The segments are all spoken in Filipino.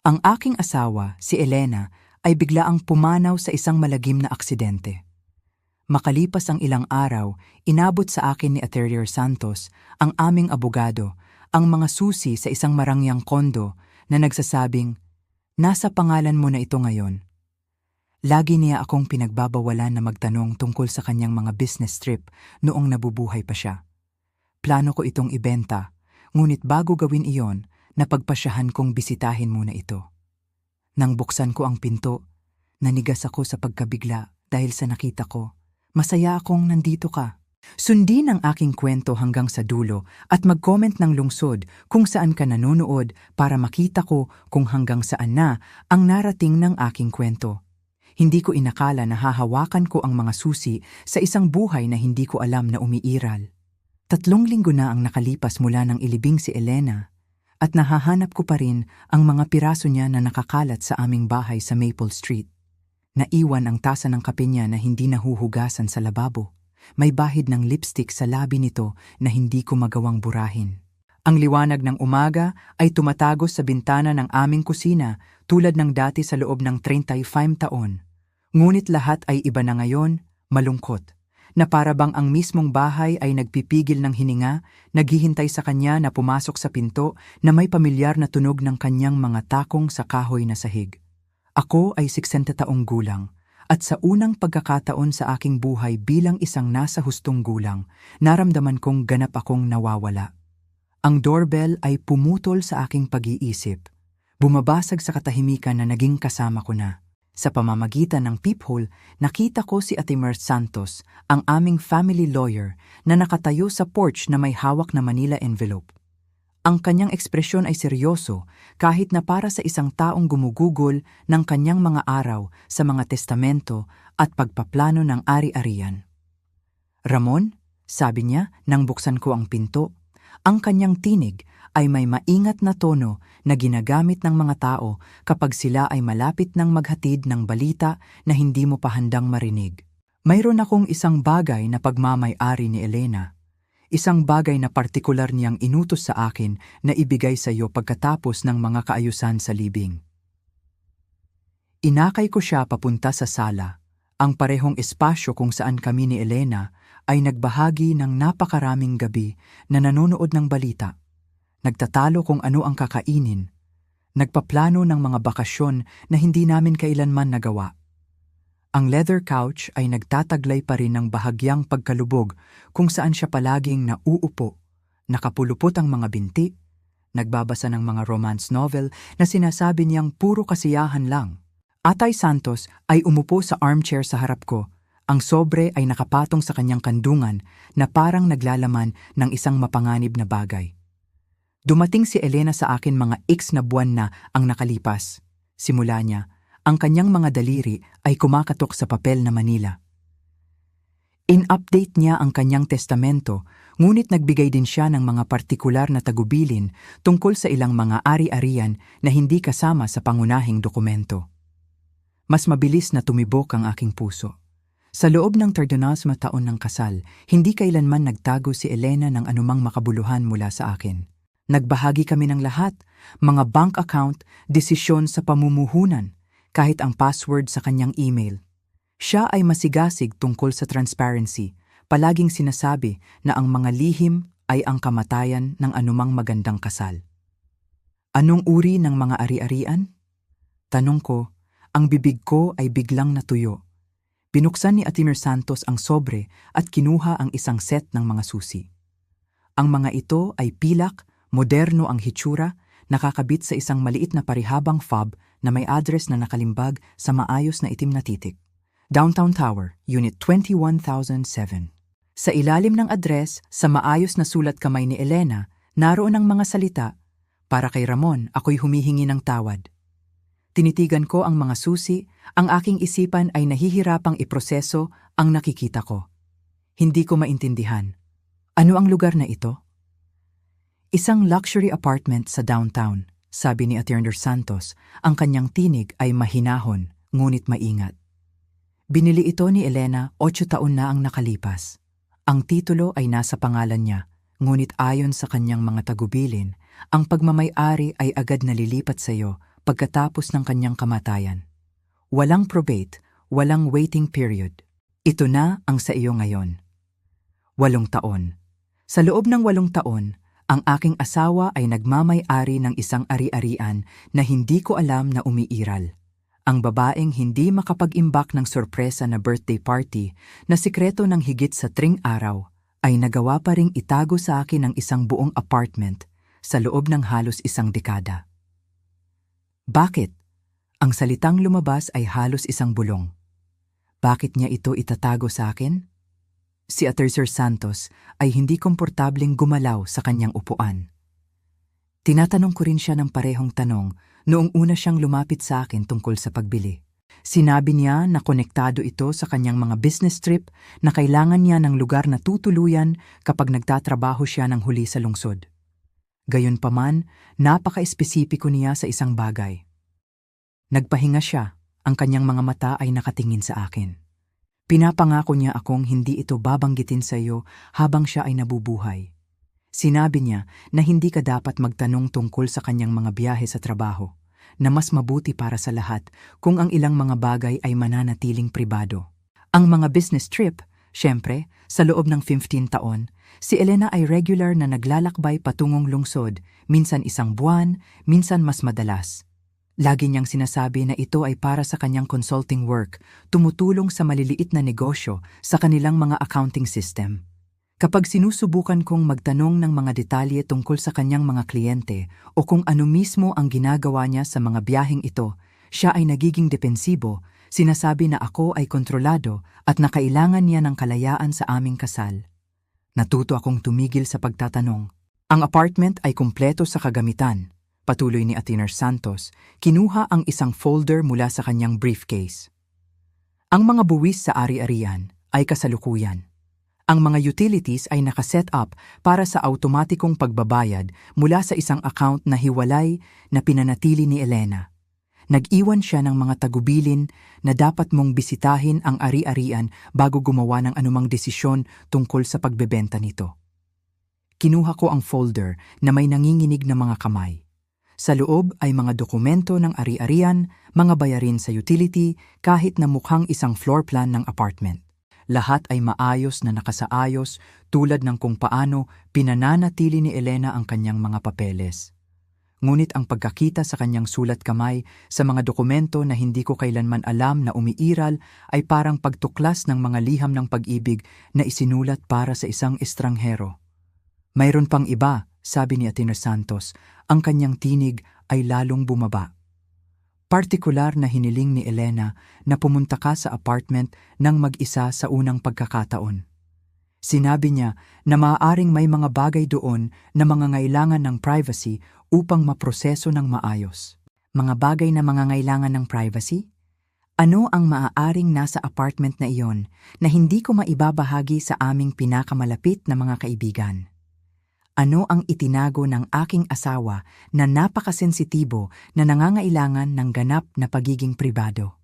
Ang aking asawa, si Elena, ay biglaang pumanaw sa isang malagim na aksidente. Makalipas ang ilang araw, inabot sa akin ni Attorney Santos, ang aming abogado, ang mga susi sa isang marangyang kondo na nagsasabing, "Nasa pangalan mo na ito ngayon." Lagi niya akong pinagbabawalan na magtanong tungkol sa kanyang mga business trip noong nabubuhay pa siya. Plano ko itong ibenta, ngunit bago gawin iyon, napagpasyahan kong bisitahin muna ito. Nang buksan ko ang pinto, nanigas ako sa pagkabigla dahil sa nakita ko. Masaya akong nandito ka. Sundin ang aking kwento hanggang sa dulo at mag-comment ng lungsod kung saan ka nanonood para makita ko kung hanggang saan na ang narating ng aking kwento. Hindi ko inakala na hahawakan ko ang mga susi sa isang buhay na hindi ko alam na umiiral. 3 linggo na ang nakalipas mula nang ilibing si Elena at nahahanap ko pa rin ang mga piraso niya na nakakalat sa aming bahay sa Maple Street. Naiwan ang tasa ng kape niya na hindi nahuhugasan sa lababo. May bahid ng lipstick sa labi nito na hindi ko magawang burahin. Ang liwanag ng umaga ay tumatagos sa bintana ng aming kusina tulad ng dati sa loob ng 35 taon. Ngunit lahat ay iba na ngayon, malungkot. Na para bang ang mismong bahay ay nagpipigil ng hininga, naghihintay sa kanya na pumasok sa pinto na may pamilyar na tunog ng kanyang mga takong sa kahoy na sahig. Ako ay 60 taong gulang at sa unang pagkakataon sa aking buhay bilang isang nasa hustong gulang, naramdaman kong ganap akong nawawala. Ang doorbell ay pumutol sa aking pag-iisip. Bumabasag sa katahimikan na naging kasama ko na. Sa pamamagitan ng peephole, nakita ko si Attorney Santos, ang aming family lawyer na nakatayo sa porch na may hawak na Manila envelope. Ang kanyang ekspresyon ay seryoso kahit na para sa isang taong gumugugol ng kanyang mga araw sa mga testamento at pagpaplano ng ari-arian. "Ramon," sabi niya nang buksan ko ang pinto, ang kanyang tinig ay may maingat na tono na ginagamit ng mga tao kapag sila ay malapit ng maghatid ng balita na hindi mo pa handang marinig. "Mayroon akong isang bagay na pagmamay-ari ni Elena. Isang bagay na partikular niyang inutos sa akin na ibigay sa iyo pagkatapos ng mga kaayusan sa libing." Inakay ko siya papunta sa sala, ang parehong espasyo kung saan kami ni Elena ay nagbahagi ng napakaraming gabi na nanonood ng balita. Nagtatalo kung ano ang kakainin. Nagpaplano ng mga bakasyon na hindi namin kailanman nagawa. Ang leather couch ay nagtataglay pa rin ng bahagyang pagkalubog kung saan siya palaging nauupo, nakapulupot ang mga binti, nagbabasa ng mga romance novel na sinasabi niyang puro kasiyahan lang. Atay Santos ay umupo sa armchair sa harap ko. Ang sobre ay nakapatong sa kanyang kandungan na parang naglalaman ng isang mapanganib na bagay. Dumating si Elena sa akin mga na buwan na ang nakalipas. Simula niya, ang kanyang mga daliri ay kumakatok sa papel na Manila. In-update niya ang kanyang testamento, ngunit nagbigay din siya ng mga partikular na tagubilin tungkol sa ilang mga ari-arian na hindi kasama sa pangunahing dokumento. Mas mabilis na tumibok ang aking puso. Sa loob ng 30 taon ng kasal, hindi kailanman nagtago si Elena ng anumang makabuluhan mula sa akin. Nagbahagi kami ng lahat, mga bank account, desisyon sa pamumuhunan, kahit ang password sa kanyang email. Siya ay masigasig tungkol sa transparency, palaging sinasabi na ang mga lihim ay ang kamatayan ng anumang magandang kasal. "Anong uri ng mga ari-arian?" Tanong ko, ang bibig ko ay biglang natuyo. Binuksan ni Attorney Santos ang sobre at kinuha ang isang set ng mga susi. Ang mga ito ay pilak, moderno ang hitsura, nakakabit sa isang maliit na parihabang fob na may address na nakalimbag sa maayos na itim na titik. Downtown Tower, Unit 21007. Sa ilalim ng address, sa maayos na sulat kamay ni Elena, naroon ang mga salita, "Para kay Ramon, ako'y humihingi ng tawad." Tinitigan ko ang mga susi, ang aking isipan ay nahihirapang iproseso ang nakikita ko. Hindi ko maintindihan. Ano ang lugar na ito? "Isang luxury apartment sa downtown," sabi ni Attorney Santos. Ang kanyang tinig ay mahinahon, ngunit maingat. Binili ito ni Elena 8 taon na ang nakalipas. Ang titulo ay nasa pangalan niya, ngunit ayon sa kanyang mga tagubilin, ang pagmamay-ari ay agad nalilipat sa iyo pagkatapos ng kanyang kamatayan. Walang probate, walang waiting period. Ito na ang sa iyo ngayon. 8 taon. Sa loob ng 8 taon, ang aking asawa ay nagmamay-ari ng isang ari-arian na hindi ko alam na umiiral. Ang babaeng hindi makapag-imbak ng sorpresa na birthday party na sikreto ng higit sa 3 araw ay nagawa pa ring itago sa akin ng isang buong apartment sa loob ng halos 1 dekada. Bakit? Ang salitang lumabas ay halos isang bulong. Bakit niya ito itatago sa akin? Si Attorney Santos ay hindi komportableng gumalaw sa kanyang upuan. Tinatanong ko rin siya ng parehong tanong noong una siyang lumapit sa akin tungkol sa pagbili. Sinabi niya na konektado ito sa kanyang mga business trip na kailangan niya ng lugar na tutuluyan kapag nagtatrabaho siya ng huli sa lungsod. Gayunpaman, napaka-espesipiko niya sa isang bagay. Nagpahinga siya. Ang kanyang mga mata ay nakatingin sa akin. Pinapangako niya akong hindi ito babanggitin sa iyo habang siya ay nabubuhay. Sinabi niya na hindi ka dapat magtanong tungkol sa kanyang mga biyahe sa trabaho, na mas mabuti para sa lahat kung ang ilang mga bagay ay mananatiling pribado. Ang mga business trip, syempre, sa loob ng 15 taon, si Elena ay regular na naglalakbay patungong lungsod, minsan 1 buwan, minsan mas madalas. Lagi niyang sinasabi na ito ay para sa kanyang consulting work, tumutulong sa maliliit na negosyo sa kanilang mga accounting system. Kapag sinusubukan kong magtanong ng mga detalye tungkol sa kanyang mga kliyente o kung ano mismo ang ginagawa niya sa mga biyaheng ito, siya ay nagiging depensibo, sinasabi na ako ay kontrolado at na kailangan niya ng kalayaan sa aming kasal. Natuto akong tumigil sa pagtatanong. Ang apartment ay kumpleto sa kagamitan. Patuloy ni Attorney Santos, kinuha ang isang folder mula sa kanyang briefcase. Ang mga buwis sa ari-arian ay kasalukuyan. Ang mga utilities ay nakaset up para sa automatikong pagbabayad mula sa isang account na hiwalay na pinanatili ni Elena. Nag-iwan siya ng mga tagubilin na dapat mong bisitahin ang ari-arian bago gumawa ng anumang desisyon tungkol sa pagbebenta nito. Kinuha ko ang folder na may nanginginig na mga kamay. Sa loob ay mga dokumento ng ari-arian, mga bayarin sa utility, kahit na mukhang isang floor plan ng apartment. Lahat ay maayos na nakasaayos tulad ng kung paano pinananatili ni Elena ang kanyang mga papeles. Ngunit ang pagkakita sa kanyang sulat kamay sa mga dokumento na hindi ko kailanman alam na umiiral ay parang pagtuklas ng mga liham ng pag-ibig na isinulat para sa isang estranghero. Mayroon pang iba, sabi ni Attorney Santos, ang kanyang tinig ay lalong bumaba. Partikular na hiniling ni Elena na pumunta ka sa apartment ng mag-isa sa unang pagkakataon. Sinabi niya na maaaring may mga bagay doon na mangangailangan ng privacy upang maproseso ng maayos. Mga bagay na mangangailangan ng privacy? Ano ang maaaring nasa apartment na iyon na hindi ko maibabahagi sa aming pinakamalapit na mga kaibigan? Ano ang itinago ng aking asawa na napakasensitibo na nangangailangan ng ganap na pagiging pribado?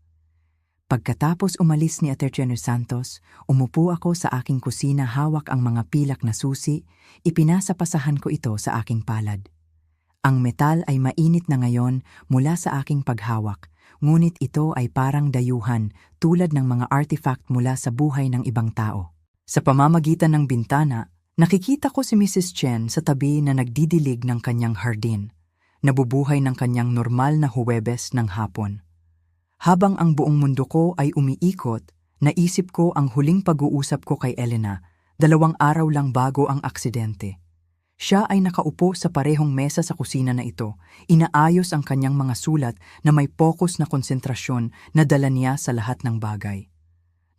Pagkatapos umalis ni Attorney Santos, umupo ako sa aking kusina hawak ang mga pilak na susi, ipinasapasahan ko ito sa aking palad. Ang metal ay mainit na ngayon mula sa aking paghawak, ngunit ito ay parang dayuhan tulad ng mga artifact mula sa buhay ng ibang tao. Sa pamamagitan ng bintana, nakikita ko si Mrs. Chen sa tabi na nagdidilig ng kanyang hardin, nabubuhay ng kanyang normal na Huwebes ng hapon. Habang ang buong mundo ko ay umiikot, naisip ko ang huling pag-uusap ko kay Elena, 2 araw lang bago ang aksidente. Siya ay nakaupo sa parehong mesa sa kusina na ito, inaayos ang kanyang mga sulat na may focus na konsentrasyon na dala niya sa lahat ng bagay.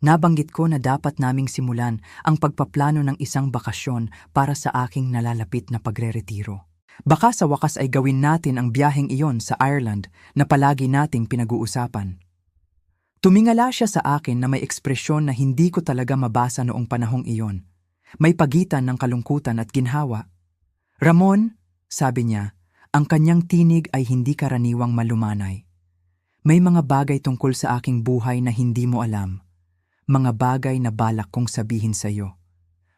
Nabanggit ko na dapat naming simulan ang pagpaplano ng isang bakasyon para sa aking nalalapit na pagre-retiro. Baka sa wakas ay gawin natin ang biyaheng iyon sa Ireland na palagi nating pinag-uusapan. Tumingala siya sa akin na may ekspresyon na hindi ko talaga mabasa noong panahong iyon. May pagitan ng kalungkutan at ginhawa. "Ramon," sabi niya, ang kanyang tinig ay hindi karaniwang malumanay. "May mga bagay tungkol sa aking buhay na hindi mo alam. Mga bagay na balak kong sabihin sa iyo."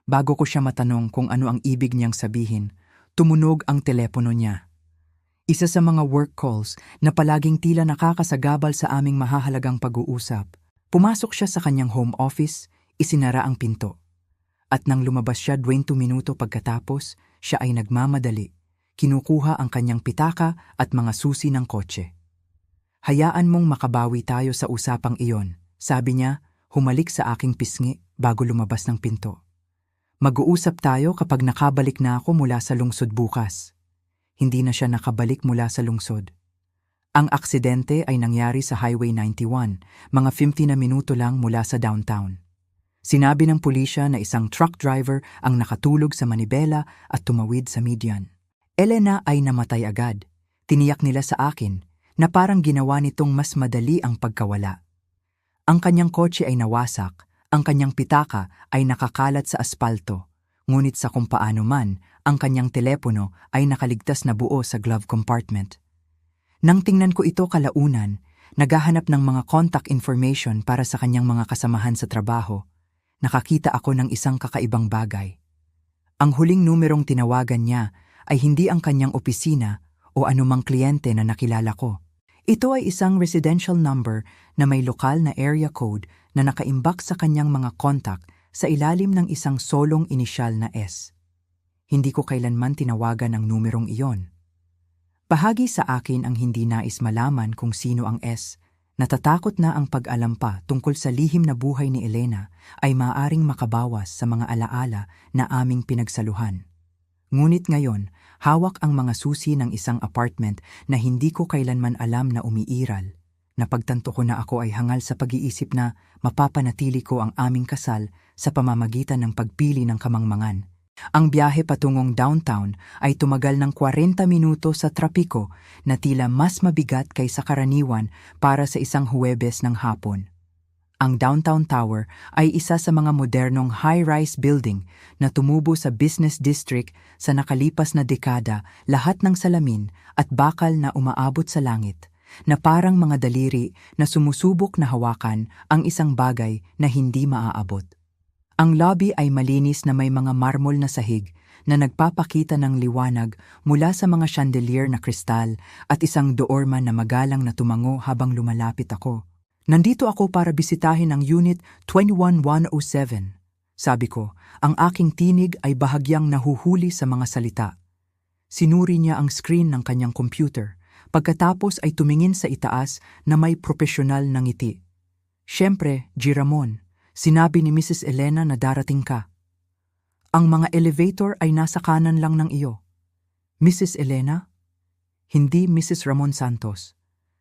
Bago ko siya matanong kung ano ang ibig niyang sabihin, tumunog ang telepono niya. Isa sa mga work calls na palaging tila nakakasagabal sa aming mahahalagang pag-uusap. Pumasok siya sa kanyang home office, isinara ang pinto. At nang lumabas siya 20 minuto pagkatapos, siya ay nagmamadali. Kinukuha ang kanyang pitaka at mga susi ng kotse. Hayaan mong makabawi tayo sa usapang iyon, sabi niya, humalik sa aking pisngi bago lumabas ng pinto. Mag-uusap tayo kapag nakabalik na ako mula sa lungsod bukas. Hindi na siya nakabalik mula sa lungsod. Ang aksidente ay nangyari sa Highway 91, mga 50 na minuto lang mula sa downtown. Sinabi ng pulisya na isang truck driver ang nakatulog sa manibela at tumawid sa median. Elena ay namatay agad. Tiniyak nila sa akin na parang ginawa nitong mas madali ang pagkawala. Ang kanyang kotse ay nawasak, ang kanyang pitaka ay nakakalat sa aspalto, ngunit sa kung paano man, ang kanyang telepono ay nakaligtas na buo sa glove compartment. Nang tingnan ko ito kalaunan, naghahanap ng mga contact information para sa kanyang mga kasamahan sa trabaho, nakakita ako ng isang kakaibang bagay. Ang huling numerong tinawagan niya ay hindi ang kanyang opisina o anumang kliyente na nakilala ko. Ito ay isang residential number na may lokal na area code na nakaimbak sa kanyang mga contact sa ilalim ng isang solong inisyal na S. Hindi ko kailanman tinawagan ang numerong iyon. Bahagi sa akin ang hindi nais malaman kung sino ang S. Natatakot na ang pag-alam pa tungkol sa lihim na buhay ni Elena ay maaaring makabawas sa mga alaala na aming pinagsaluhan. Ngunit ngayon, hawak ang mga susi ng isang apartment na hindi ko kailanman alam na umiiral. Napagtanto ko na ako ay hangal sa pag-iisip na mapapanatili ko ang aming kasal sa pamamagitan ng pagpili ng kamangmangan. Ang biyahe patungong downtown ay tumagal ng 40 minuto sa trapiko na tila mas mabigat kaysa karaniwan para sa isang Huwebes ng hapon. Ang Downtown Tower ay isa sa mga modernong high-rise building na tumubo sa business district sa nakalipas na dekada, lahat ng salamin at bakal na umaabot sa langit, na parang mga daliri na sumusubok na hawakan ang isang bagay na hindi maaabot. Ang lobby ay malinis na may mga marmol na sahig na nagpapakita ng liwanag mula sa mga chandelier na kristal at isang doorman na magalang na tumango habang lumalapit ako. Nandito ako para bisitahin ang Unit 21107. Sabi ko, ang aking tinig ay bahagyang nahuhuli sa mga salita. Sinuri niya ang screen ng kanyang computer, pagkatapos ay tumingin sa itaas na may propesyonal na ngiti. Siyempre, G. Ramon, sinabi ni Mrs. Elena na darating ka. Ang mga elevator ay nasa kanan lang ng iyo. Mrs. Elena? Hindi Mrs. Ramon Santos.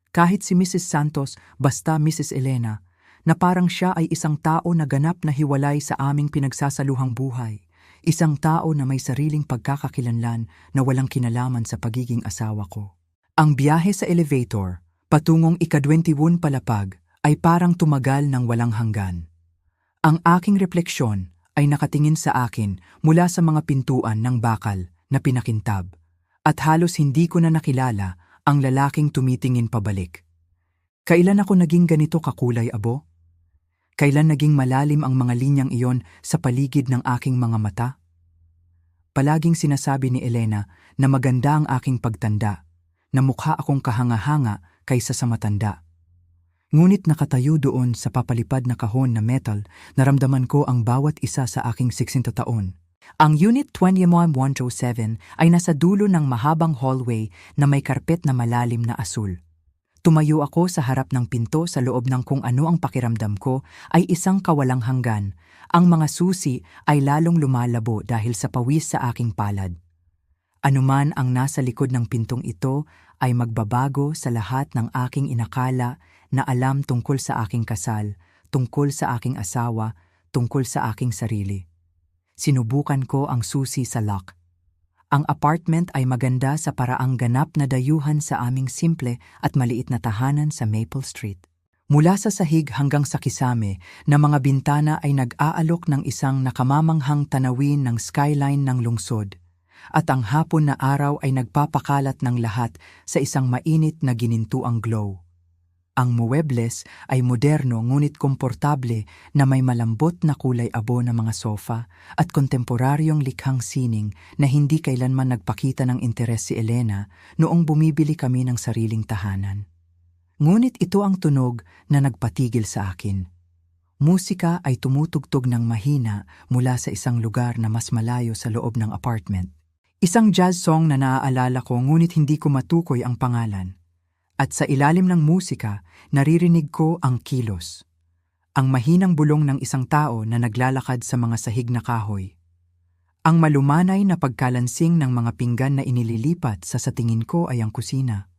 Kahit si Mrs. Santos, basta Mrs. Elena, na parang siya ay isang tao na ganap na hiwalay sa aming pinagsasaluhang buhay. Isang tao na may sariling pagkakakilanlan na walang kinalaman sa pagiging asawa ko. Ang biyahe sa elevator, patungong ika-21 palapag, ay parang tumagal ng walang hanggan. Ang aking refleksyon ay nakatingin sa akin mula sa mga pintuan ng bakal na pinakintab, at halos hindi ko na nakilala ang lalaking tumitingin pabalik. Kailan ako naging ganito kakulay, abo? Kailan naging malalim ang mga linyang iyon sa paligid ng aking mga mata? Palaging sinasabi ni Elena na maganda ang aking pagtanda, na mukha akong kahanga-hanga kaysa sa matanda. Ngunit nakatayo doon sa papalipad na kahon na metal, naramdaman ko ang bawat isa sa aking 60 taon. Ang Unit 21107 ay nasa dulo ng mahabang hallway na may karpet na malalim na asul. Tumayo ako sa harap ng pinto sa loob ng kung ano ang pakiramdam ko ay isang kawalang hanggan. Ang mga susi ay lalong lumalabo dahil sa pawis sa aking palad. Anuman ang nasa likod ng pintong ito ay magbabago sa lahat ng aking inakala na alam tungkol sa aking kasal, tungkol sa aking asawa, tungkol sa aking sarili. Sinubukan ko ang susi sa lock. Ang apartment ay maganda sa paraang ganap na dayuhan sa aming simple at maliit na tahanan sa Maple Street. Mula sa sahig hanggang sa kisame na mga bintana ay nag-aalok ng isang nakamamanghang tanawin ng skyline ng lungsod, at ang hapon na araw ay nagpapakalat ng lahat sa isang mainit na ginintuang glow. Ang muebles ay moderno ngunit komportable na may malambot na kulay abo na mga sofa at kontemporaryong likhang sining na hindi kailanman nagpakita ng interes si Elena noong bumibili kami ng sariling tahanan. Ngunit ito ang tunog na nagpatigil sa akin. Musika ay tumutugtog ng mahina mula sa isang lugar na mas malayo sa loob ng apartment. Isang jazz song na naaalala ko ngunit hindi ko matukoy ang pangalan. At sa ilalim ng musika, naririnig ko ang kilos. Ang mahinang bulong ng isang tao na naglalakad sa mga sahig na kahoy. Ang malumanay na pagkalansing ng mga pinggan na inililipat sa tingin ko ay ang kusina.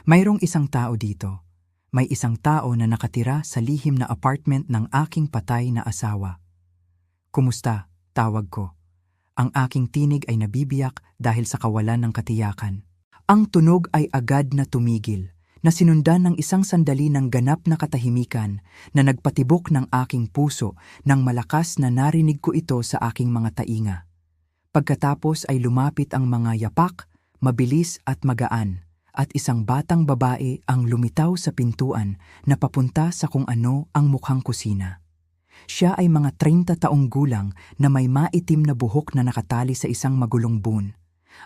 Mayroong isang tao dito. May isang tao na nakatira sa lihim na apartment ng aking patay na asawa. "Kumusta?" tawag ko. Ang aking tinig ay nabibiyak dahil sa kawalan ng katiyakan. Ang tunog ay agad na tumigil, na sinundan ng isang sandali ng ganap na katahimikan na nagpatibok ng aking puso nang malakas na narinig ko ito sa aking mga tainga. Pagkatapos ay lumapit ang mga yapak, mabilis at magaan, at isang batang babae ang lumitaw sa pintuan na papunta sa kung ano ang mukhang kusina. Siya ay mga 30 taong gulang na may maitim na buhok na nakatali sa isang magulong bun.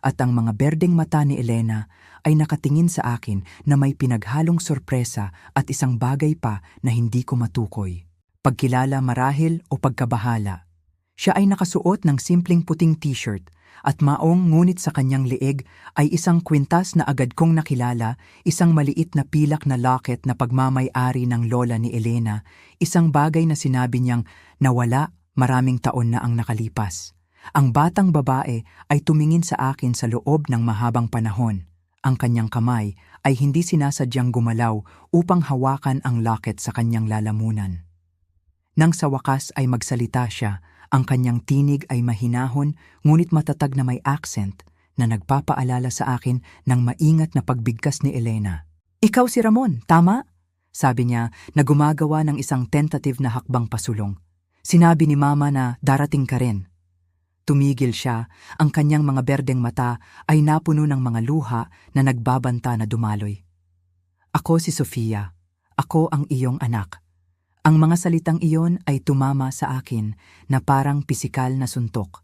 At ang mga berdeng mata ni Elena ay nakatingin sa akin na may pinaghalong sorpresa at isang bagay pa na hindi ko matukoy. Pagkilala marahil o pagkabahala. Siya ay nakasuot ng simpleng puting t-shirt at maong ngunit sa kanyang leeg ay isang kwintas na agad kong nakilala, isang maliit na pilak na locket na pagmamay-ari ng lola ni Elena, isang bagay na sinabi niyang nawala maraming taon na ang nakalipas. Ang batang babae ay tumingin sa akin sa loob ng mahabang panahon. Ang kanyang kamay ay hindi sinasadyang gumalaw upang hawakan ang locket sa kanyang lalamunan. Nang sa wakas ay magsalita siya, ang kanyang tinig ay mahinahon ngunit matatag na may accent na nagpapaalala sa akin ng maingat na pagbigkas ni Elena. "Ikaw si Ramon, tama?" sabi niya na gumagawa ng isang tentative na hakbang pasulong. "Sinabi ni Mama na darating ka rin." Tumigil siya, ang kanyang mga berdeng mata ay napuno ng mga luha na nagbabanta na dumaloy. "Ako si Sofia. Ako ang iyong anak." Ang mga salitang iyon ay tumama sa akin na parang pisikal na suntok.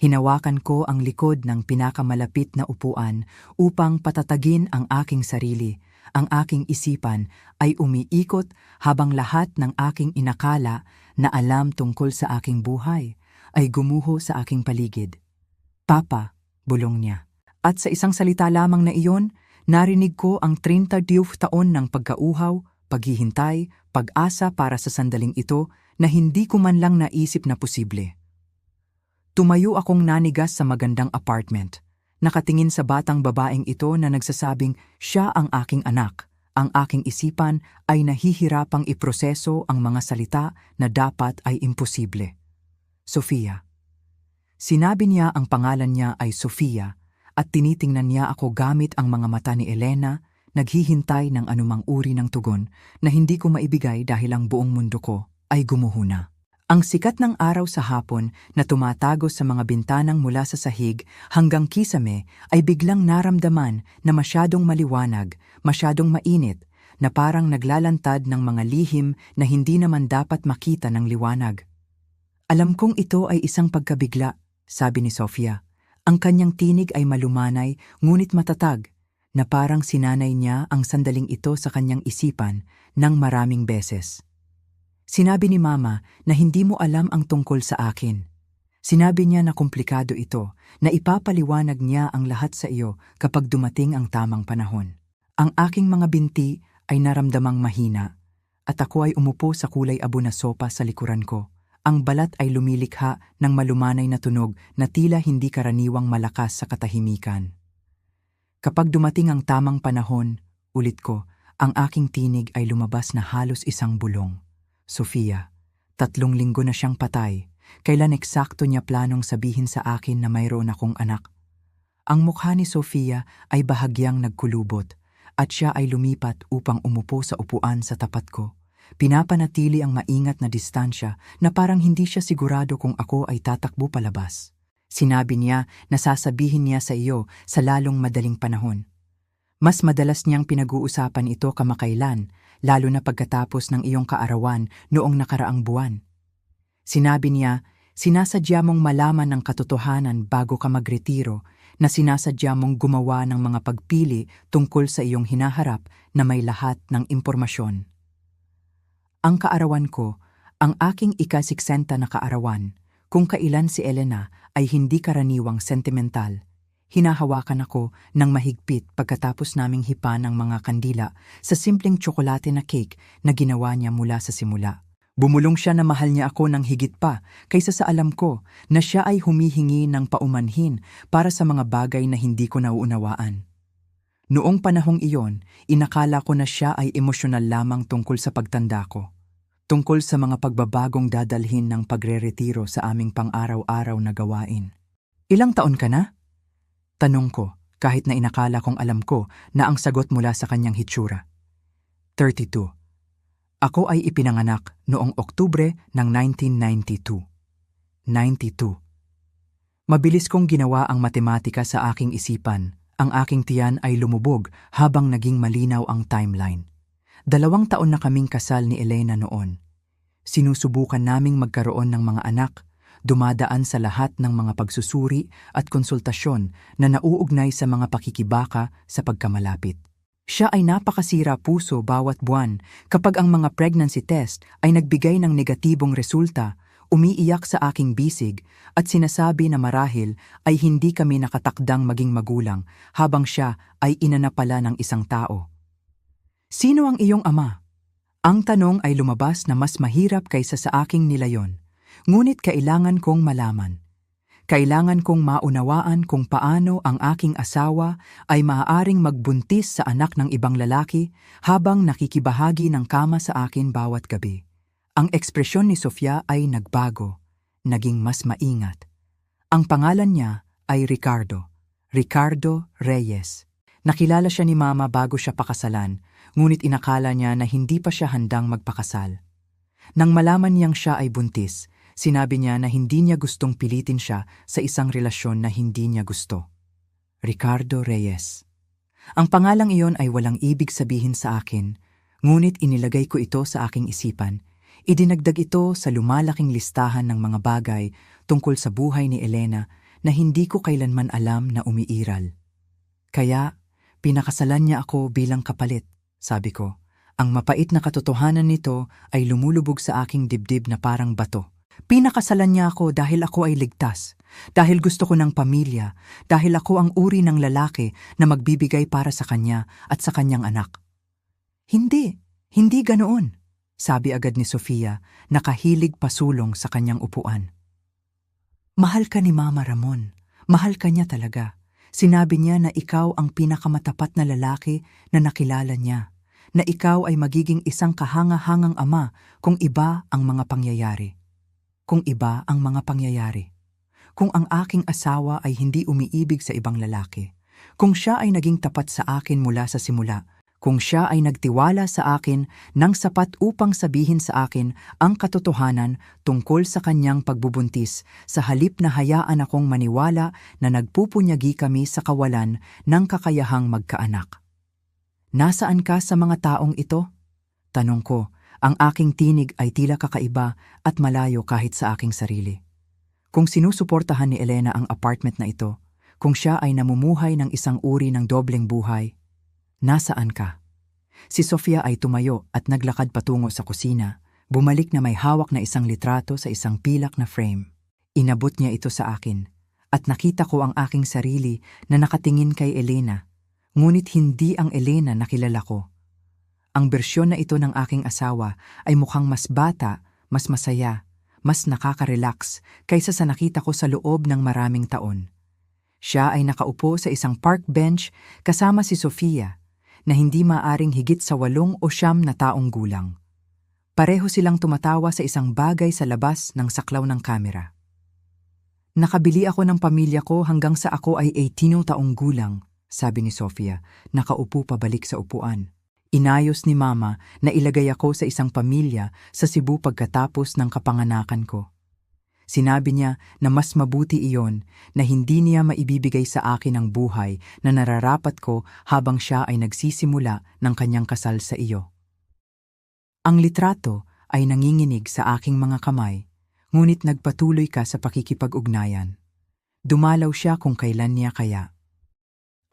Hinawakan ko ang likod ng pinakamalapit na upuan upang patatagin ang aking sarili. Ang aking isipan ay umiikot habang lahat ng aking inakala na alam tungkol sa aking buhay ay gumuho sa aking paligid. "Papa," bulong niya. At sa isang salita lamang na iyon, narinig ko ang 32 taon ng pagkauhaw, paghihintay, pag-asa para sa sandaling ito na hindi ko man lang naisip na posible. Tumayo akong nanigas sa magandang apartment, nakatingin sa batang babaeng ito na nagsasabing siya ang aking anak. Ang aking isipan ay nahihirapang iproseso ang mga salita na dapat ay imposible. "Sofia." Sinabi niya ang pangalan niya ay Sofia at tinitingnan niya ako gamit ang mga mata ni Elena, naghihintay ng anumang uri ng tugon na hindi ko maibigay dahil ang buong mundo ko ay gumuhuna. Ang sikat ng araw sa hapon na tumatagos sa mga bintanang mula sa sahig hanggang kisame ay biglang naramdaman na masyadong maliwanag, masyadong mainit, na parang naglalantad ng mga lihim na hindi naman dapat makita ng liwanag. "Alam kong ito ay isang pagkabigla," sabi ni Sofia. Ang kanyang tinig ay malumanay ngunit matatag, na parang sinanay niya ang sandaling ito sa kanyang isipan ng maraming beses. "Sinabi ni Mama na hindi mo alam ang tungkol sa akin. Sinabi niya na komplikado ito, na ipapaliwanag niya ang lahat sa iyo kapag dumating ang tamang panahon." Ang aking mga binti ay naramdamang mahina, at ako ay umupo sa kulay abo na sopa sa likuran ko. Ang balat ay lumilikha ng malumanay na tunog na tila hindi karaniwang malakas sa katahimikan. Kapag dumating ang tamang panahon, ulit ko, ang aking tinig ay lumabas na halos isang bulong. "Sofia, 3 linggo na siyang patay. Kailan eksakto niya planong sabihin sa akin na mayroon akong anak?" Ang mukha ni Sofia ay bahagyang nagkulubot at siya ay lumipat upang umupo sa upuan sa tapat ko. Pinapanatili ang maingat na distansya na parang hindi siya sigurado kung ako ay tatakbo palabas. Sinabi niya na sasabihin niya sa iyo sa lalong madaling panahon. Mas madalas niyang pinag-uusapan ito kamakailan, lalo na pagkatapos ng iyong kaarawan noong nakaraang buwan. Sinabi niya, sinasadya mong malaman ng katotohanan bago ka magretiro, na sinasadya mong gumawa ng mga pagpili tungkol sa iyong hinaharap na may lahat ng impormasyon. Ang kaarawan ko, ang aking ika-60 na kaarawan, kung kailan si Elena ay hindi karaniwang sentimental. Hinahawakan ako ng mahigpit pagkatapos naming hipan ng mga kandila sa simpleng tsokolate na cake na ginawa niya mula sa simula. Bumulong siya na mahal niya ako ng higit pa kaysa sa alam ko na siya ay humihingi ng paumanhin para sa mga bagay na hindi ko nauunawaan. Noong panahong iyon, inakala ko na siya ay emosyonal lamang tungkol sa pagtanda ko. Tungkol sa mga pagbabagong dadalhin ng pagre-retiro sa aming pang-araw-araw na gawain. Ilang taon ka na? Tanong ko, kahit na inakala kong alam ko na ang sagot mula sa kanyang hitsura. 32. Ako ay ipinanganak noong Oktubre ng 1992. 92. Mabilis kong ginawa ang matematika sa aking isipan. Ang aking tiyan ay lumubog habang naging malinaw ang timeline. 2 taon na kaming kasal ni Elena noon. Sinusubukan naming magkaroon ng mga anak, dumadaan sa lahat ng mga pagsusuri at konsultasyon na nauugnay sa mga pakikibaka sa pagkamalapit. Siya ay napakasira puso bawat buwan kapag ang mga pregnancy test ay nagbigay ng negatibong resulta, umiiyak sa aking bisig at sinasabi na marahil ay hindi kami nakatakdang maging magulang habang siya ay ina na pala ng isang tao. Sino ang iyong ama? Ang tanong ay lumabas na mas mahirap kaysa sa aking nilayon, ngunit kailangan kong malaman. Kailangan kong maunawaan kung paano ang aking asawa ay maaaring magbuntis sa anak ng ibang lalaki habang nakikibahagi ng kama sa akin bawat gabi. Ang ekspresyon ni Sofia ay nagbago, naging mas maingat. Ang pangalan niya ay Ricardo Reyes. Nakilala siya ni Mama bago siya pakasalan, ngunit inakala niya na hindi pa siya handang magpakasal. Nang malaman niyang siya ay buntis, sinabi niya na hindi niya gustong pilitin siya sa isang relasyon na hindi niya gusto. Ricardo Reyes. Ang pangalang iyon ay walang ibig sabihin sa akin, ngunit inilagay ko ito sa aking isipan. Idinagdag ito sa lumalaking listahan ng mga bagay tungkol sa buhay ni Elena na hindi ko kailanman alam na umiiral. Kaya, pinakasalan niya ako bilang kapalit, sabi ko. Ang mapait na katotohanan nito ay lumulubog sa aking dibdib na parang bato. Pinakasalan niya ako dahil ako ay ligtas, dahil gusto ko ng pamilya, dahil ako ang uri ng lalaki na magbibigay para sa kanya at sa kanyang anak. Hindi ganoon, sabi agad ni Sofia, nakahilig pasulong sa kanyang upuan. Mahal ka ni Mama Ramon, mahal ka niya talaga. Sinabi niya na ikaw ang pinakamatapat na lalaki na nakilala niya, na ikaw ay magiging isang kahanga-hangang ama kung iba ang mga pangyayari. Kung iba ang mga pangyayari. Kung ang aking asawa ay hindi umiibig sa ibang lalaki. Kung siya ay naging tapat sa akin mula sa simula. Kung siya ay nagtiwala sa akin ng sapat upang sabihin sa akin ang katotohanan tungkol sa kanyang pagbubuntis sa halip na hayaan akong maniwala na nagpupunyagi kami sa kawalan ng kakayahang magkaanak. Nasaan ka sa mga taong ito? Tanong ko. Ang aking tinig ay tila kakaiba at malayo kahit sa aking sarili. Kung sinusuportahan ni Elena ang apartment na ito, kung siya ay namumuhay ng isang uri ng dobleng buhay, nasaan ka? Si Sofia ay tumayo at naglakad patungo sa kusina, bumalik na may hawak na isang litrato sa isang pilak na frame. Inabot niya ito sa akin at nakita ko ang aking sarili na nakatingin kay Elena, ngunit hindi ang Elena na kilala ko. Ang bersyon na ito ng aking asawa ay mukhang mas bata, mas masaya, mas nakaka-relax kaysa sa nakita ko sa loob ng maraming taon. Siya ay nakaupo sa isang park bench kasama si Sofia na hindi maaring higit sa 8 o 9 na taong gulang. Pareho silang tumatawa sa isang bagay sa labas ng saklaw ng kamera. Nakabili ako ng pamilya ko hanggang sa ako ay 18 taong gulang, sabi ni Sofia, nakaupo pabalik sa upuan. Inayos ni Mama na ilagay ako sa isang pamilya sa Cebu pagkatapos ng kapanganakan ko. Sinabi niya na mas mabuti iyon na hindi niya maibibigay sa akin ang buhay na nararapat ko habang siya ay nagsisimula ng kanyang kasal sa iyo. Ang litrato ay nanginginig sa aking mga kamay, ngunit nagpatuloy ka sa pakikipag-ugnayan. Dumalaw siya kung kailan niya kaya.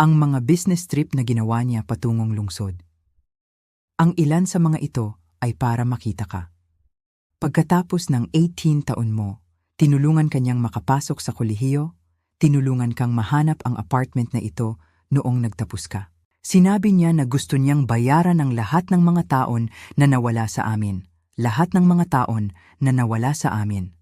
Ang mga business trip na ginawa niya patungong lungsod. Ang ilan sa mga ito ay para makita ka. Pagkatapos ng 18 taon mo, tinulungan kanyang makapasok sa kolehiyo, tinulungan kang mahanap ang apartment na ito noong nagtapos ka. Sinabi niya na gusto niyang bayaran ang lahat ng mga taon na nawala sa amin. Lahat ng mga taon na nawala sa amin.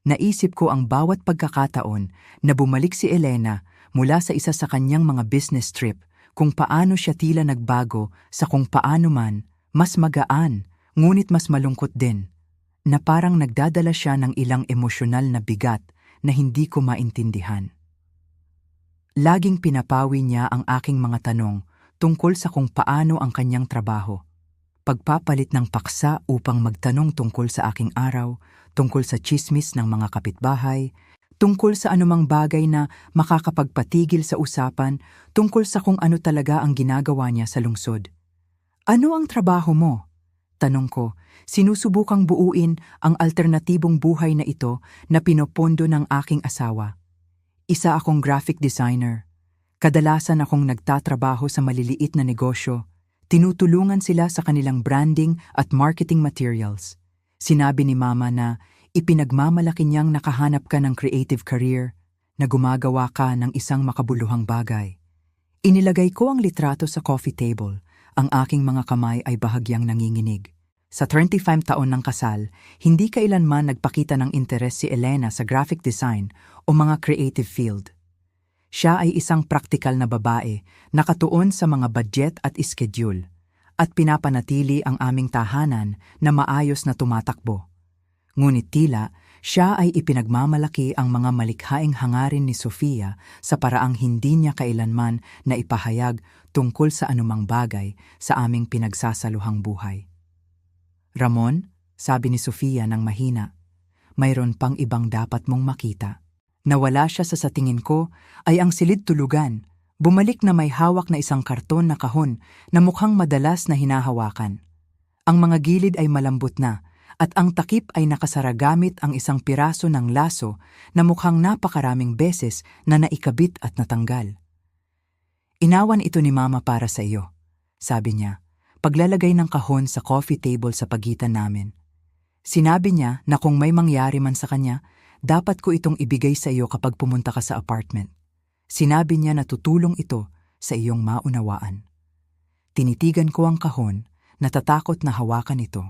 Naisip ko ang bawat pagkakataon na bumalik si Elena mula sa isa sa kanyang mga business trip, kung paano siya tila nagbago sa kung paano man, mas magaan, ngunit mas malungkot din, na parang nagdadala siya ng ilang emosyonal na bigat na hindi ko maintindihan. Laging pinapawi niya ang aking mga tanong tungkol sa kung paano ang kanyang trabaho. Pagpapalit ng paksa upang magtanong tungkol sa aking araw, tungkol sa tsismis ng mga kapitbahay, tungkol sa anumang bagay na makakapagpatigil sa usapan, tungkol sa kung ano talaga ang ginagawa niya sa lungsod. Ano ang trabaho mo? Tanong ko, sinusubukang buuin ang alternatibong buhay na ito na pinopondo ng aking asawa. Isa akong graphic designer. Kadalasan akong nagtatrabaho sa maliliit na negosyo. Tinutulungan sila sa kanilang branding at marketing materials. Sinabi ni Mama na ipinagmamalaki niyang nakahanap ka ng creative career, na gumagawa ka ng isang makabuluhang bagay. Inilagay ko ang litrato sa coffee table. Ang aking mga kamay ay bahagyang nanginginig. Sa 35 taon ng kasal, hindi kailanman nagpakita ng interes si Elena sa graphic design o mga creative field. Siya ay isang praktikal na babae, nakatuon sa mga budget at schedule, at pinapanatili ang aming tahanan na maayos na tumatakbo. Ngunit tila, siya ay ipinagmamalaki ang mga malikhaing hangarin ni Sofia sa paraang hindi niya kailanman na ipahayag tungkol sa anumang bagay sa aming pinagsasaluhang buhay. Ramon, sabi ni Sofia ng mahina, mayroon pang ibang dapat mong makita. Nawala siya sa tingin ko ay ang silid tulugan, bumalik na may hawak na isang karton na kahon na mukhang madalas na hinahawakan. Ang mga gilid ay malambot na, at ang takip ay nakasara gamit ang isang piraso ng laso na mukhang napakaraming beses na naikabit at natanggal. Inawan ito ni Mama para sa iyo, sabi niya, paglalagay ng kahon sa coffee table sa pagitan namin. Sinabi niya na kung may mangyari man sa kanya, dapat ko itong ibigay sa iyo kapag pumunta ka sa apartment. Sinabi niya na tutulong ito sa iyong maunawaan. Tinitigan ko ang kahon, natatakot na hawakan ito.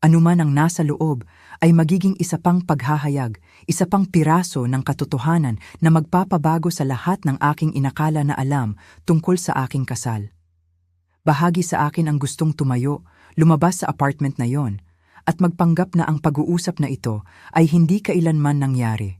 Anuman ang nasa loob ay magiging isa pang paghahayag, isa pang piraso ng katotohanan na magpapabago sa lahat ng aking inakala na alam tungkol sa aking kasal. Bahagi sa akin ang gustong tumayo, lumabas sa apartment na yon, at magpanggap na ang pag-uusap na ito ay hindi kailanman nangyari.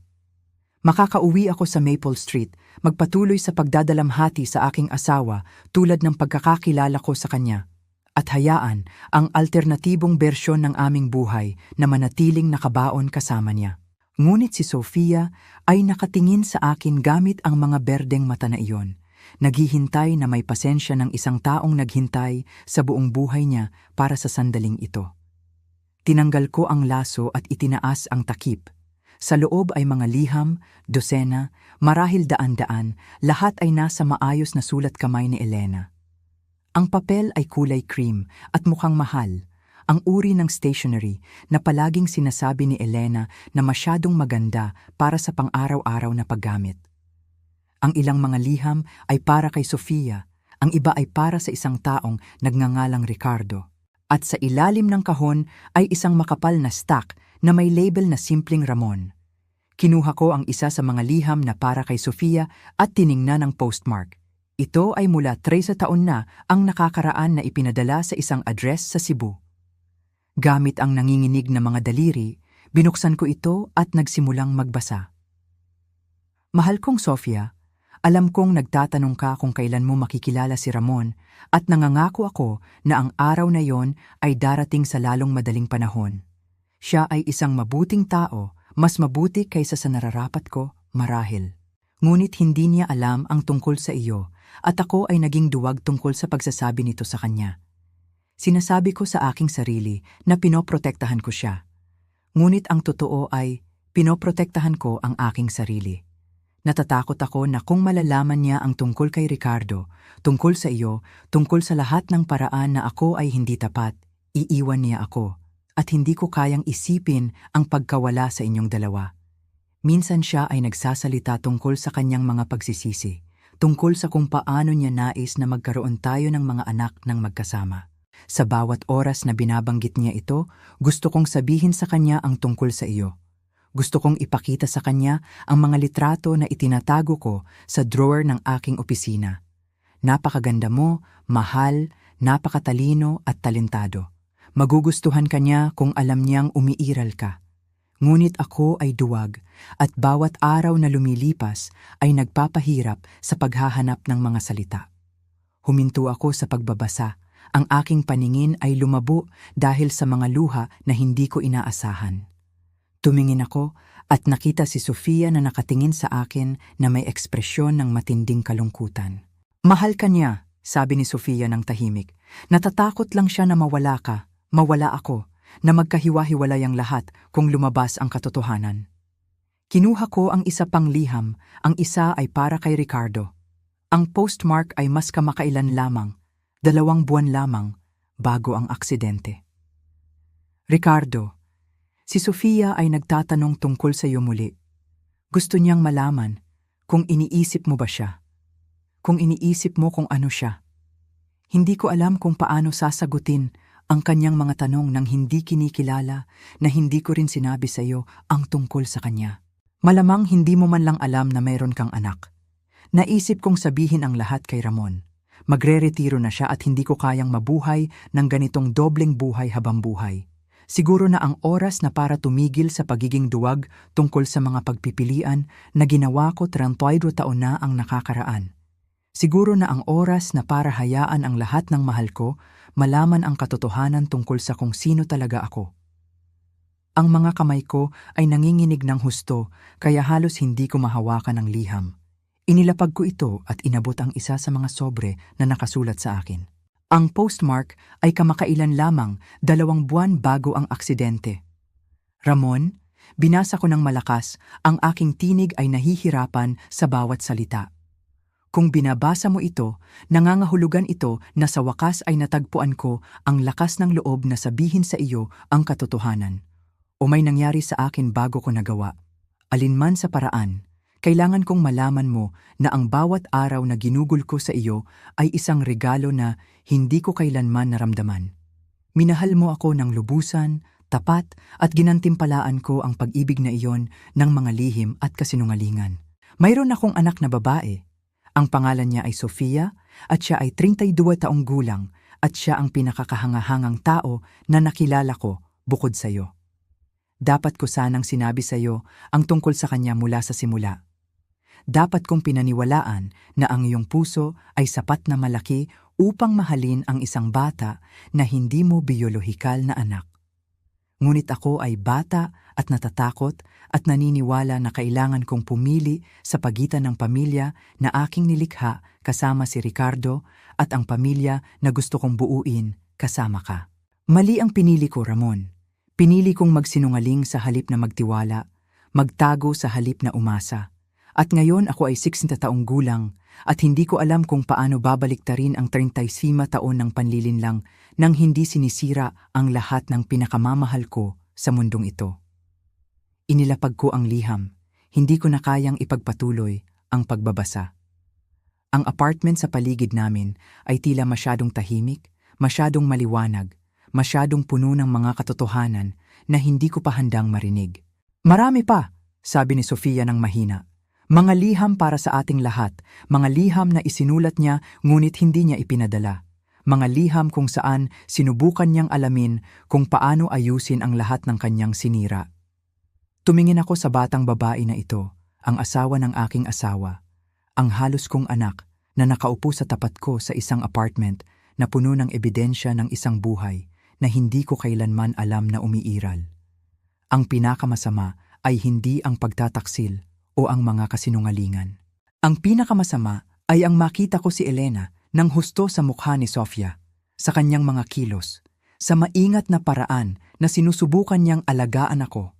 Makakauwi ako sa Maple Street, magpatuloy sa pagdadalamhati sa aking asawa tulad ng pagkakakilala ko sa kanya, at hayaan ang alternatibong bersyon ng aming buhay na manatiling nakabaon kasama niya. Ngunit si Sofia ay nakatingin sa akin gamit ang mga berdeng mata na iyon, naghihintay na may pasensya ng isang taong naghintay sa buong buhay niya para sa sandaling ito. Tinanggal ko ang laso at itinaas ang takip. Sa loob ay mga liham, dosena, marahil daan-daan, lahat ay nasa maayos na sulat kamay ni Elena. Ang papel ay kulay cream at mukhang mahal, ang uri ng stationery na palaging sinasabi ni Elena na masyadong maganda para sa pang-araw-araw na paggamit. Ang ilang mga liham ay para kay Sofia, ang iba ay para sa isang taong nagngangalang Ricardo. At sa ilalim ng kahon ay isang makapal na stack na may label na simpleng Ramon. Kinuha ko ang isa sa mga liham na para kay Sofia at tiningnan ang postmark. Ito ay mula 13 taon na ang nakakaraan na ipinadala sa isang address sa Cebu. Gamit ang nanginginig na mga daliri, binuksan ko ito at nagsimulang magbasa. Mahal kong Sofia, alam kong nagtatanong ka kung kailan mo makikilala si Ramon at nangangako ako na ang araw na yon ay darating sa lalong madaling panahon. Siya ay isang mabuting tao, Mas mabuti kaysa sa nararapat ko, marahil. Ngunit hindi niya alam ang tungkol sa iyo at ako ay naging duwag tungkol sa pagsasabi nito sa kanya. Sinasabi ko sa aking sarili na pinoprotektahan ko siya. Ngunit ang totoo ay pinoprotektahan ko ang aking sarili. Natatakot ako na kung malalaman niya ang tungkol kay Ricardo, tungkol sa iyo, tungkol sa lahat ng paraan na ako ay hindi tapat, iiwan niya ako at hindi ko kayang isipin ang pagkawala sa inyong dalawa. Minsan siya ay nagsasalita tungkol sa kanyang mga pagsisisi, tungkol sa kung paano niya nais na magkaroon tayo ng mga anak ng magkasama. Sa bawat oras na binabanggit niya ito, gusto kong sabihin sa kanya ang tungkol sa iyo. Gusto kong ipakita sa kanya ang mga litrato na itinatago ko sa drawer ng aking opisina. Napakaganda mo, mahal, napakatalino at talentado. Magugustuhan kanya kung alam niyang umiiral ka. Ngunit ako ay duwag at bawat araw na lumilipas ay nagpapahirap sa paghahanap ng mga salita. Huminto ako sa pagbabasa. Ang aking paningin ay lumabo dahil sa mga luha na hindi ko inaasahan. Tumingin ako at nakita si Sofia na nakatingin sa akin na may ekspresyon ng matinding kalungkutan. Mahal ka niya, sabi ni Sofia ng tahimik. Natatakot lang siya na mawala ka, mawala ako, na magkahiwa-hiwalay ang lahat kung lumabas ang katotohanan. Kinuha ko ang isa pang liham, ang isa ay para kay Ricardo. Ang postmark ay mas kamakailan lamang, 2 buwan lamang bago ang aksidente. Ricardo, si Sofia ay nagtatanong tungkol sa iyo muli. Gusto niyang malaman kung iniisip mo ba siya, kung iniisip mo kung ano siya. Hindi ko alam kung paano sasagutin ang kanyang mga tanong nang hindi kinikilala na hindi ko rin sinabi sa iyo ang tungkol sa kanya. Malamang hindi mo man lang alam na mayroon kang anak. Naisip kong sabihin ang lahat kay Ramon. Magre-retiro na siya at hindi ko kayang mabuhay ng ganitong dobleng buhay habang buhay. Siguro na ang oras na para tumigil sa pagiging duwag tungkol sa mga pagpipilian na ginawa ko 32 taon na ang nakakaraan. Siguro na ang oras na para hayaan ang lahat ng mahal ko malaman ang katotohanan tungkol sa kung sino talaga ako. Ang mga kamay ko ay nanginginig ng husto kaya halos hindi ko mahawakan ang liham. Inilapag ko ito at inabot ang isa sa mga sobre na nakasulat sa akin. Ang postmark ay kamakailan lamang 2 buwan bago ang aksidente. Ramon, binasa ko ng malakas, ang aking tinig ay nahihirapan sa bawat salita. Kung binabasa mo ito, nangangahulugan ito na sa wakas ay natagpuan ko ang lakas ng loob na sabihin sa iyo ang katotohanan. O may nangyari sa akin bago ko nagawa. Alinman sa paraan, kailangan kong malaman mo na ang bawat araw na ginugol ko sa iyo ay isang regalo na hindi ko kailanman naramdaman. Minahal mo ako ng lubusan, tapat at ginantimpalaan ko ang pag-ibig na iyon ng mga lihim at kasinungalingan. Mayroon akong anak na babae. Ang pangalan niya ay Sofia at siya ay 32 taong gulang at siya ang pinakakahangahangang tao na nakilala ko bukod sa iyo. Dapat ko sanang sinabi sa iyo ang tungkol sa kanya mula sa simula. Dapat kong pinaniwalaan na ang iyong puso ay sapat na malaki upang mahalin ang isang bata na hindi mo biolohikal na anak. Ngunit ako ay bata at natatakot at naniniwala na kailangan kong pumili sa pagitan ng pamilya na aking nilikha kasama si Ricardo at ang pamilya na gusto kong buuin kasama ka. Mali ang pinili ko, Ramon. Pinili kong magsinungaling sa halip na magtiwala, magtago sa halip na umasa. At ngayon ako ay 60 taong gulang at hindi ko alam kung paano babaliktarin ang 35 taon ng panlilinlang nang hindi sinisira ang lahat ng pinakamamahal ko sa mundong ito. Inilapag ko ang liham, hindi ko na kayang ipagpatuloy ang pagbabasa. Ang apartment sa paligid namin ay tila masyadong tahimik, masyadong maliwanag, masyadong puno ng mga katotohanan na hindi ko pa handang marinig. Marami pa, sabi ni Sofia ng mahina. Mga liham para sa ating lahat, mga liham na isinulat niya ngunit hindi niya ipinadala. Mga liham kung saan sinubukan niyang alamin kung paano ayusin ang lahat ng kanyang sinira. Tumingin ako sa batang babae na ito, ang asawa ng aking asawa, ang halos kong anak na nakaupo sa tapat ko sa isang apartment na puno ng ebidensya ng isang buhay na hindi ko kailanman alam na umiiral. Ang pinakamasama, ay hindi ang pagtataksil o ang mga kasinungalingan. Ang pinakamasama ay ang makita ko si Elena nang husto sa mukha ni Sofia, sa kanyang mga kilos, sa maingat na paraan na sinusubukan niyang alagaan ako,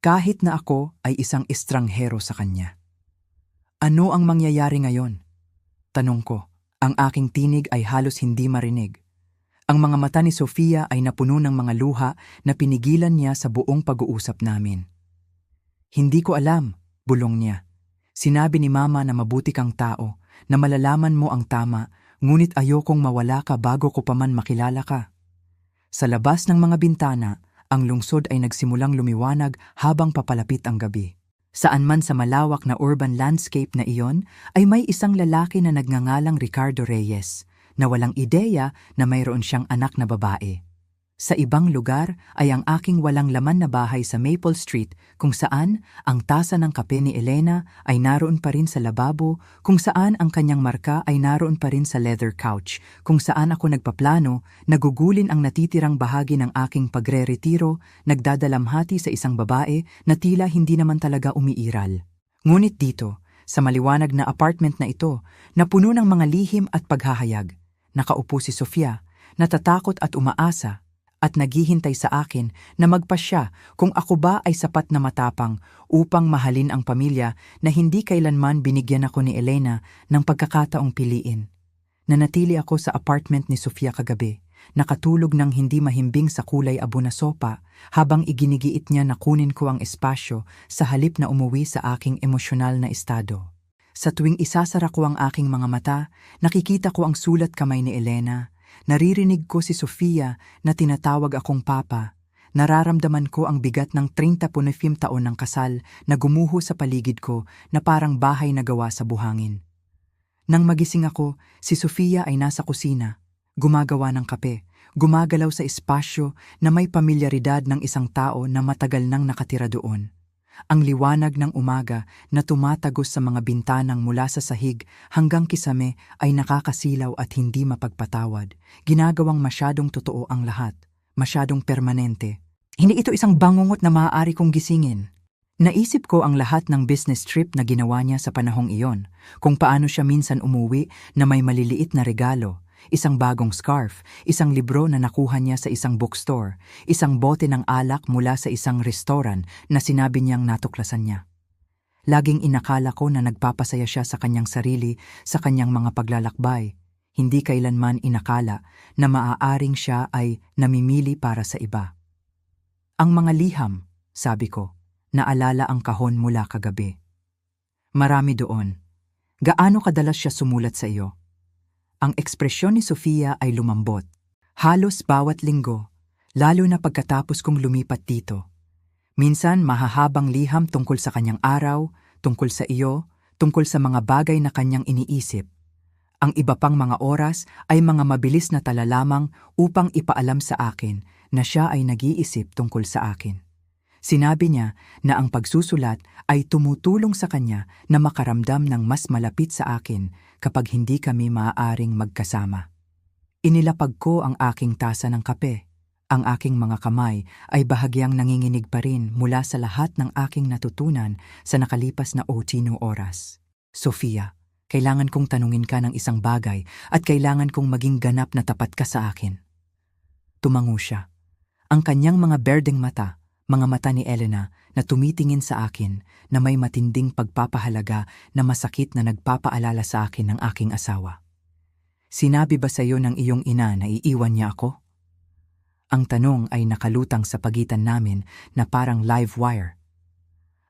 kahit na ako ay isang estranghero sa kanya. Ano ang mangyayari ngayon? Tanong ko. Ang aking tinig ay halos hindi marinig. Ang mga mata ni Sofia ay napuno ng mga luha na pinigilan niya sa buong pag-uusap namin. Hindi ko alam, bulong niya. Sinabi ni Mama na mabuti kang tao, na malalaman mo ang tama, ngunit ayokong mawala ka bago ko pa man makilala ka. Sa labas ng mga bintana, ang lungsod ay nagsimulang lumiwanag habang papalapit ang gabi. Saan man sa malawak na urban landscape na iyon, ay may isang lalaki na nagngangalang Ricardo Reyes, na walang ideya na mayroon siyang anak na babae. Sa ibang lugar ay ang aking walang laman na bahay sa Maple Street kung saan ang tasa ng kape ni Elena ay naroon pa rin sa lababo, kung saan ang kanyang marka ay naroon pa rin sa leather couch, kung saan ako nagpaplano, nagugulin ang natitirang bahagi ng aking pagre-retiro, nagdadalamhati sa isang babae na tila hindi naman talaga umiiral. Ngunit dito, sa maliwanag na apartment na ito, na puno ng mga lihim at paghahayag, nakaupo si Sofia, natatakot at umaasa, at naghihintay sa akin na magpasya kung ako ba ay sapat na matapang upang mahalin ang pamilya na hindi kailanman binigyan ako ni Elena ng pagkakataong piliin. Nanatili ako sa apartment ni Sofia kagabi, nakatulog ng hindi mahimbing sa kulay abo na sopa habang iginigiit niya na kunin ko ang espasyo sa halip na umuwi sa aking emosyonal na estado. Sa tuwing isasara ko ang aking mga mata, nakikita ko ang sulat kamay ni Elena. Naririnig ko si Sofia na tinatawag akong papa. Nararamdaman ko ang bigat ng 35 taon ng kasal na gumuho sa paligid ko na parang bahay na gawa sa buhangin. Nang magising ako, si Sofia ay nasa kusina, gumagawa ng kape, gumagalaw sa espasyo na may pamilyaridad ng isang tao na matagal nang nakatira doon. Ang liwanag ng umaga na tumatagos sa mga bintanang mula sa sahig hanggang kisame ay nakakasilaw at hindi mapagpatawad. Ginagawang masyadong totoo ang lahat, masyadong permanente. Hindi ito isang bangungot na maaari kong gisingin. Naisip ko ang lahat ng business trip na ginawa niya sa panahong iyon, kung paano siya minsan umuwi na may maliliit na regalo, isang bagong scarf, isang libro na nakuha niya sa isang bookstore, isang bote ng alak mula sa isang restoran na sinabi niyang natuklasan niya. Laging inakala ko na nagpapasaya siya sa kanyang sarili, sa kanyang mga paglalakbay. Hindi kailanman inakala na maaaring siya ay namimili para sa iba. Ang mga liham, sabi ko, naalala ang kahon mula kagabi. Marami doon. Gaano kadalas siya sumulat sa iyo? Ang ekspresyon ni Sofia ay lumambot. Halos bawat linggo, lalo na pagkatapos kong lumipat dito. Minsan mahahabang liham tungkol sa kanyang araw, tungkol sa iyo, tungkol sa mga bagay na kanyang iniisip. Ang iba pang mga oras ay mga mabilis na tala lamang upang ipaalam sa akin na siya ay nag-iisip tungkol sa akin. Sinabi niya na ang pagsusulat ay tumutulong sa kanya na makaramdam ng mas malapit sa akin kapag hindi kami maaaring magkasama. Inilapag ko ang aking tasa ng kape. Ang aking mga kamay ay bahagyang nanginginig pa rin mula sa lahat ng aking natutunan sa nakalipas na 18 oras. Sofia, kailangan kong tanungin ka ng isang bagay at kailangan kong maging ganap na tapat ka sa akin. Tumango siya. Ang kanyang mga berdeng mata, mga mata ni Elena na tumitingin sa akin na may matinding pagpapahalaga na masakit na nagpapaalala sa akin ng aking asawa. Sinabi ba sa iyo ng iyong ina na iiwan niya ako? Ang tanong ay nakalutang sa pagitan namin na parang live wire.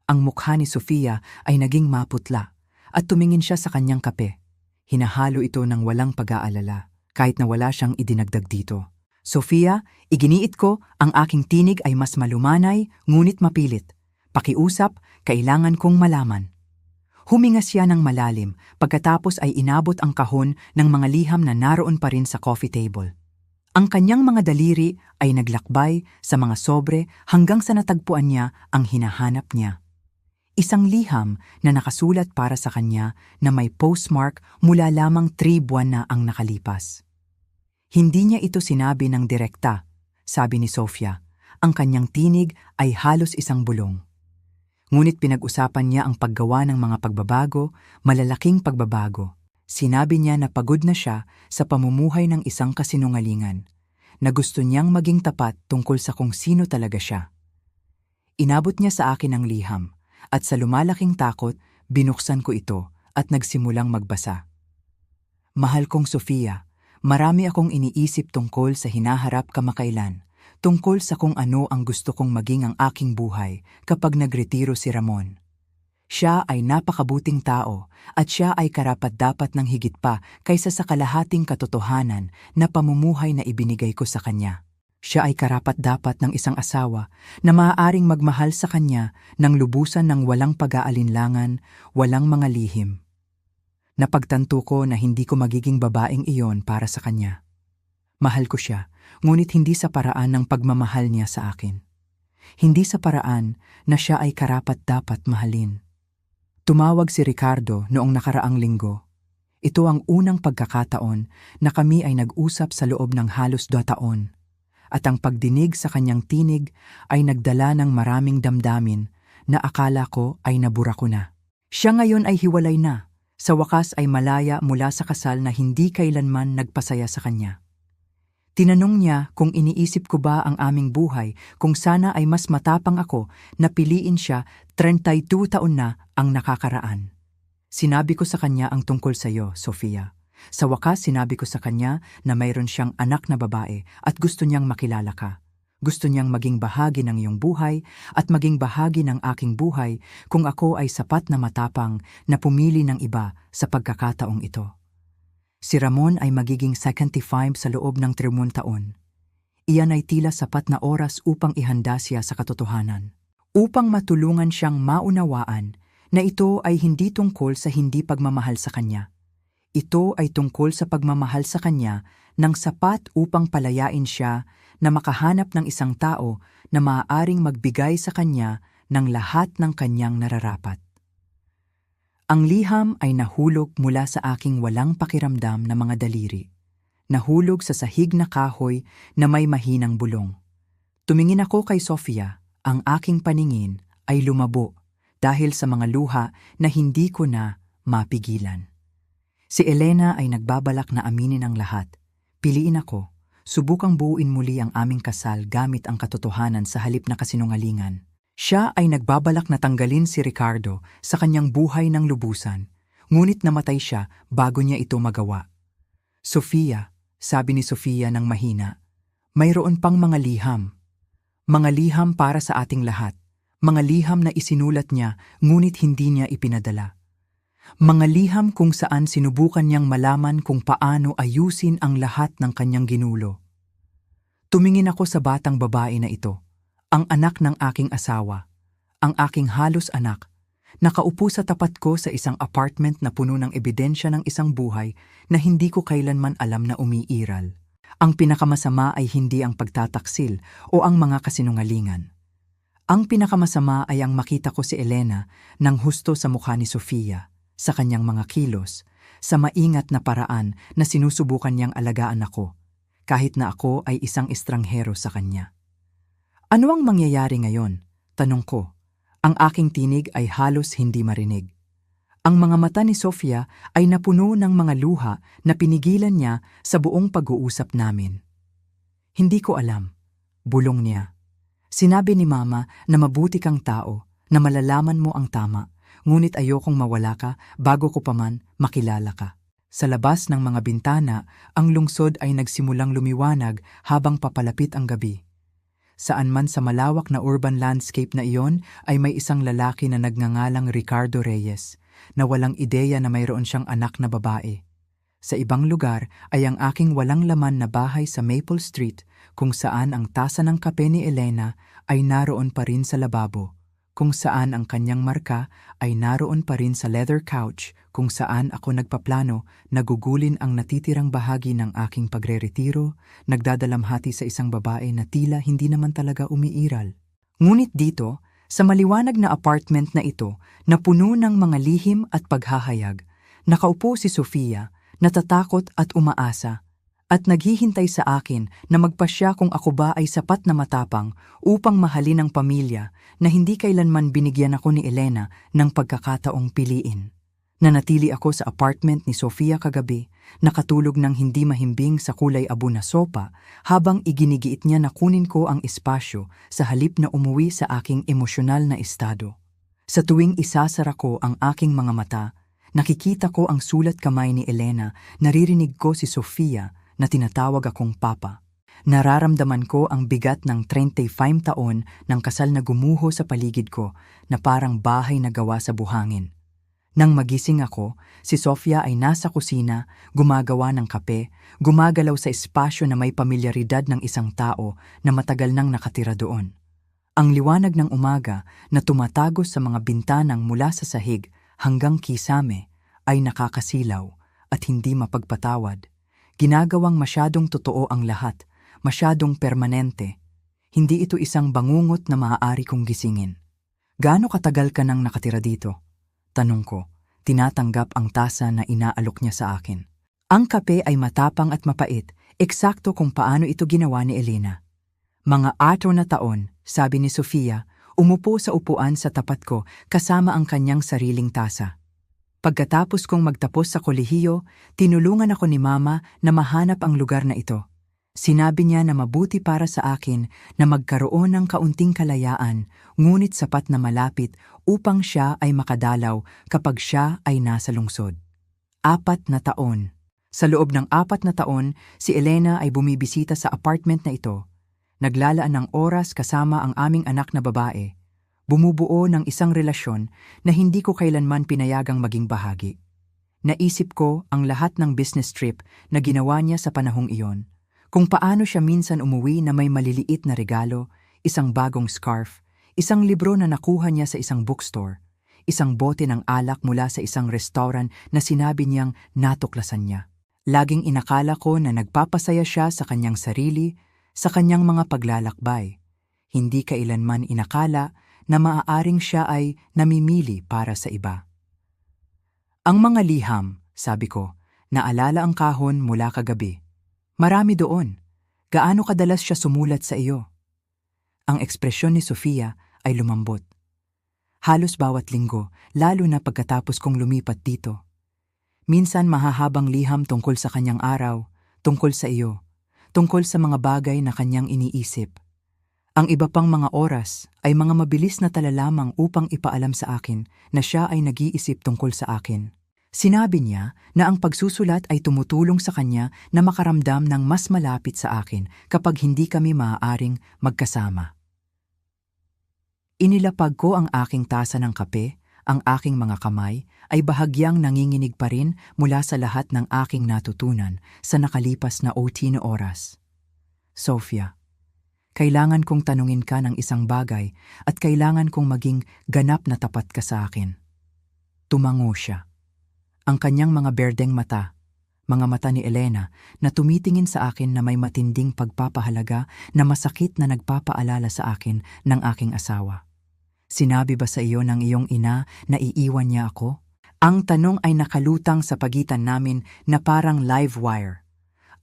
Ang mukha ni Sofia ay naging maputla at tumingin siya sa kanyang kape. Hinahalo ito ng walang pag-aalala kahit na wala siyang idinagdag dito. Sofia, iginiit ko, ang aking tinig ay mas malumanay, ngunit mapilit. Pakiusap, kailangan kong malaman. Huminga siya ng malalim, pagkatapos ay inabot ang kahon ng mga liham na naroon pa rin sa coffee table. Ang kanyang mga daliri ay naglakbay sa mga sobre hanggang sa natagpuan niya ang hinahanap niya. Isang liham na nakasulat para sa kanya na may postmark mula lamang 3 buwan na ang nakalipas. Hindi niya ito sinabi ng direkta, sabi ni Sofia. Ang kanyang tinig ay halos isang bulong. Ngunit pinag-usapan niya ang paggawa ng mga pagbabago, malalaking pagbabago. Sinabi niya na pagod na siya sa pamumuhay ng isang kasinungalingan, na gusto niyang maging tapat tungkol sa kung sino talaga siya. Inabot niya sa akin ang liham, at sa lumalaking takot, binuksan ko ito at nagsimulang magbasa. Mahal kong Sofia, marami akong iniisip tungkol sa hinaharap kamakailan, tungkol sa kung ano ang gusto kong maging ang aking buhay kapag nagretiro si Ramon. Siya ay napakabuting tao at siya ay karapat-dapat ng higit pa kaysa sa kalahating katotohanan na pamumuhay na ibinigay ko sa kanya. Siya ay karapat-dapat ng isang asawa na maaaring magmahal sa kanya ng lubusan ng walang pag-aalinlangan, walang mga lihim. Napagtanto ko na hindi ko magiging babaeng iyon para sa kanya. Mahal ko siya, ngunit hindi sa paraan ng pagmamahal niya sa akin. Hindi sa paraan na siya ay karapat-dapat mahalin. Tumawag si Ricardo noong nakaraang linggo. Ito ang unang pagkakataon na kami ay nag-usap sa loob ng halos 2 taon. At ang pagdinig sa kanyang tinig ay nagdala ng maraming damdamin na akala ko ay nabura ko na. Siya ngayon ay hiwalay na. Sa wakas ay malaya mula sa kasal na hindi kailanman nagpasaya sa kanya. Tinanong niya kung iniisip ko ba ang aming buhay kung sana ay mas matapang ako na piliin siya 32 taon na ang nakakaraan. Sinabi ko sa kanya ang tungkol sa iyo, Sofia. Sa wakas sinabi ko sa kanya na mayroon siyang anak na babae at gusto niyang makilala ka. Gusto niyang maging bahagi ng iyong buhay at maging bahagi ng aking buhay kung ako ay sapat na matapang na pumili ng iba sa pagkakataong ito. Si Ramon ay magiging 75 sa loob ng 3 taon. Iyan ay tila sapat na oras upang ihanda siya sa katotohanan. Upang matulungan siyang maunawaan na ito ay hindi tungkol sa hindi pagmamahal sa kanya. Ito ay tungkol sa pagmamahal sa kanya ng sapat upang palayain siya na makahanap ng isang tao na maaaring magbigay sa kanya ng lahat ng kanyang nararapat. Ang liham ay nahulog mula sa aking walang pakiramdam na mga daliri. Nahulog sa sahig na kahoy na may mahinang bulong. Tumingin ako kay Sofia, ang aking paningin ay lumabo dahil sa mga luha na hindi ko na mapigilan. Si Elena ay nagbabalak na aminin ang lahat. Piliin ako, subukang buuin muli ang aming kasal gamit ang katotohanan sa halip na kasinungalingan. Siya ay nagbabalak na tanggalin si Ricardo sa kanyang buhay ng lubusan, ngunit namatay siya bago niya ito magawa. Sofia, sabi ni Sofia ng mahina, mayroon pang mga liham. Mga liham para sa ating lahat. Mga liham na isinulat niya ngunit hindi niya ipinadala. Mga liham kung saan sinubukan niyang malaman kung paano ayusin ang lahat ng kanyang ginulo. Tumingin ako sa batang babae na ito. Ang anak ng aking asawa, ang aking halos anak, nakaupo sa tapat ko sa isang apartment na puno ng ebidensya ng isang buhay na hindi ko kailanman alam na umiiral. Ang pinakamasama ay hindi ang pagtataksil o ang mga kasinungalingan. Ang pinakamasama ay ang makita ko si Elena nang husto sa mukha ni Sofia, sa kanyang mga kilos, sa maingat na paraan na sinusubukan niyang alagaan ako, kahit na ako ay isang estranghero sa kanya. Ano ang mangyayari ngayon? Tanong ko. Ang aking tinig ay halos hindi marinig. Ang mga mata ni Sofia ay napuno ng mga luha na pinigilan niya sa buong pag-uusap namin. Hindi ko alam. Bulong niya. Sinabi ni Mama na mabuti kang tao, na malalaman mo ang tama, ngunit ayokong mawala ka bago ko pa man makilala ka. Sa labas ng mga bintana, ang lungsod ay nagsimulang lumiwanag habang papalapit ang gabi. Saan man sa malawak na urban landscape na iyon ay may isang lalaki na nagngangalang Ricardo Reyes, na walang ideya na mayroon siyang anak na babae. Sa ibang lugar ay ang aking walang laman na bahay sa Maple Street, kung saan ang tasa ng kape ni Elena ay naroon pa rin sa lababo, kung saan ang kanyang marka ay naroon pa rin sa leather couch, kung saan ako nagpaplano na gugulin ang natitirang bahagi ng aking pagreretiro, nagdadalamhati sa isang babae na tila hindi naman talaga umiiral. Ngunit dito, sa maliwanag na apartment na ito na puno ng mga lihim at paghahayag, nakaupo si Sofia, natatakot at umaasa, At naghihintay sa akin na magpasya kung ako ba ay sapat na matapang upang mahalin ang pamilya na hindi kailanman binigyan ako ni Elena ng pagkakataong piliin. Nanatili ako sa apartment ni Sofia kagabi, nakatulog ng hindi mahimbing sa kulay abo na sopa habang iginigiit niya na kunin ko ang espasyo sa halip na umuwi sa aking emosyonal na estado. Sa tuwing isasara ko ang aking mga mata, nakikita ko ang sulat kamay ni Elena, naririnig ko si Sofia na tinatawag akong papa. Nararamdaman ko ang bigat ng 35 taon ng kasal na gumuho sa paligid ko na parang bahay na gawa sa buhangin. Nang magising ako, si Sofia ay nasa kusina, gumagawa ng kape, gumagalaw sa espasyo na may pamilyaridad ng isang tao na matagal nang nakatira doon. Ang liwanag ng umaga na tumatagos sa mga bintanang mula sa sahig hanggang kisame ay nakakasilaw at hindi mapagpatawad. Ginagawang masyadong totoo ang lahat, masyadong permanente. Hindi ito isang bangungot na maaari kong gisingin. Gaano katagal ka nang nakatira dito? Tanong ko, tinatanggap ang tasa na inaalok niya sa akin. Ang kape ay matapang at mapait, eksakto kung paano ito ginawa ni Elena. Mga 4 na taon, sabi ni Sofia, umupo sa upuan sa tapat ko kasama ang kanyang sariling tasa. Pagkatapos kong magtapos sa kolehiyo, tinulungan ako ni Mama na mahanap ang lugar na ito. Sinabi niya na mabuti para sa akin na magkaroon ng kaunting kalayaan, ngunit sapat na malapit upang siya ay makadalaw kapag siya ay nasa lungsod. 4 na taon. Sa loob ng 4 na taon, si Elena ay bumibisita sa apartment na ito. Naglalaan ng oras kasama ang aming anak na babae. Bumubuo ng isang relasyon na hindi ko kailanman pinayagang maging bahagi. Naisip ko ang lahat ng business trip na ginawa niya sa panahong iyon. Kung paano siya minsan umuwi na may maliliit na regalo, isang bagong scarf, isang libro na nakuha niya sa isang bookstore, isang bote ng alak mula sa isang restaurant na sinabi niyang natuklasan niya. Laging inakala ko na nagpapasaya siya sa kanyang sarili, sa kanyang mga paglalakbay. Hindi kailanman inakala na maaaring siya ay namimili para sa iba. Ang mga liham, sabi ko, naalala ang kahon mula kagabi. Marami doon. Gaano kadalas siya sumulat sa iyo? Ang ekspresyon ni Sofia ay lumambot. Halos bawat linggo, lalo na pagkatapos kong lumipat dito. Minsan mahahabang liham tungkol sa kanyang araw, tungkol sa iyo, tungkol sa mga bagay na kanyang iniisip. Ang iba pang mga oras ay mga mabilis na tala lamang upang ipaalam sa akin na siya ay nag-iisip tungkol sa akin. Sinabi niya na ang pagsusulat ay tumutulong sa kanya na makaramdam ng mas malapit sa akin kapag hindi kami maaaring magkasama. Inilapag ko ang aking tasa ng kape, ang aking mga kamay ay bahagyang nanginginig pa rin mula sa lahat ng aking natutunan sa nakalipas na OT na oras. Sofia, kailangan kong tanungin ka ng isang bagay at kailangan kong maging ganap na tapat ka sa akin. Tumango siya. Ang kanyang mga berdeng mata, mga mata ni Elena na tumitingin sa akin na may matinding pagpapahalaga na masakit na nagpapaalala sa akin ng aking asawa. Sinabi ba sa iyo ng iyong ina na iiwan niya ako? Ang tanong ay nakalutang sa pagitan namin na parang live wire.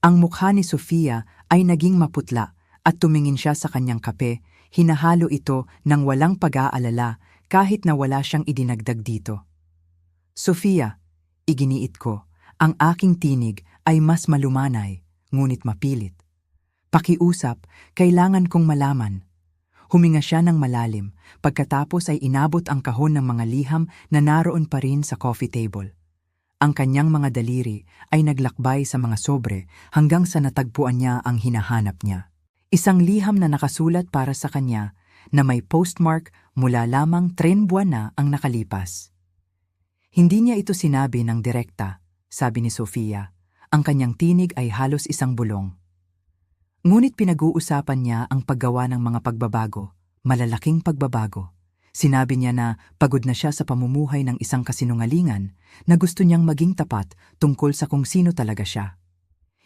Ang mukha ni Sofia ay naging maputla at tumingin siya sa kanyang kape, hinahalo ito ng walang pag-aalala kahit na wala siyang idinagdag dito. Sofia, iginiit ko, ang aking tinig ay mas malumanay, ngunit mapilit. Pakiusap, kailangan kong malaman. Huminga siya ng malalim, pagkatapos ay inabot ang kahon ng mga liham na naroon pa rin sa coffee table. Ang kanyang mga daliri ay naglakbay sa mga sobre hanggang sa natagpuan niya ang hinahanap niya. Isang liham na nakasulat para sa kanya na may postmark mula lamang 3 buwan na ang nakalipas. Hindi niya ito sinabi ng direkta, sabi ni Sofia. Ang kanyang tinig ay halos isang bulong. Ngunit pinag-uusapan niya ang paggawa ng mga pagbabago, malalaking pagbabago. Sinabi niya na pagod na siya sa pamumuhay ng isang kasinungalingan, na gusto niyang maging tapat tungkol sa kung sino talaga siya.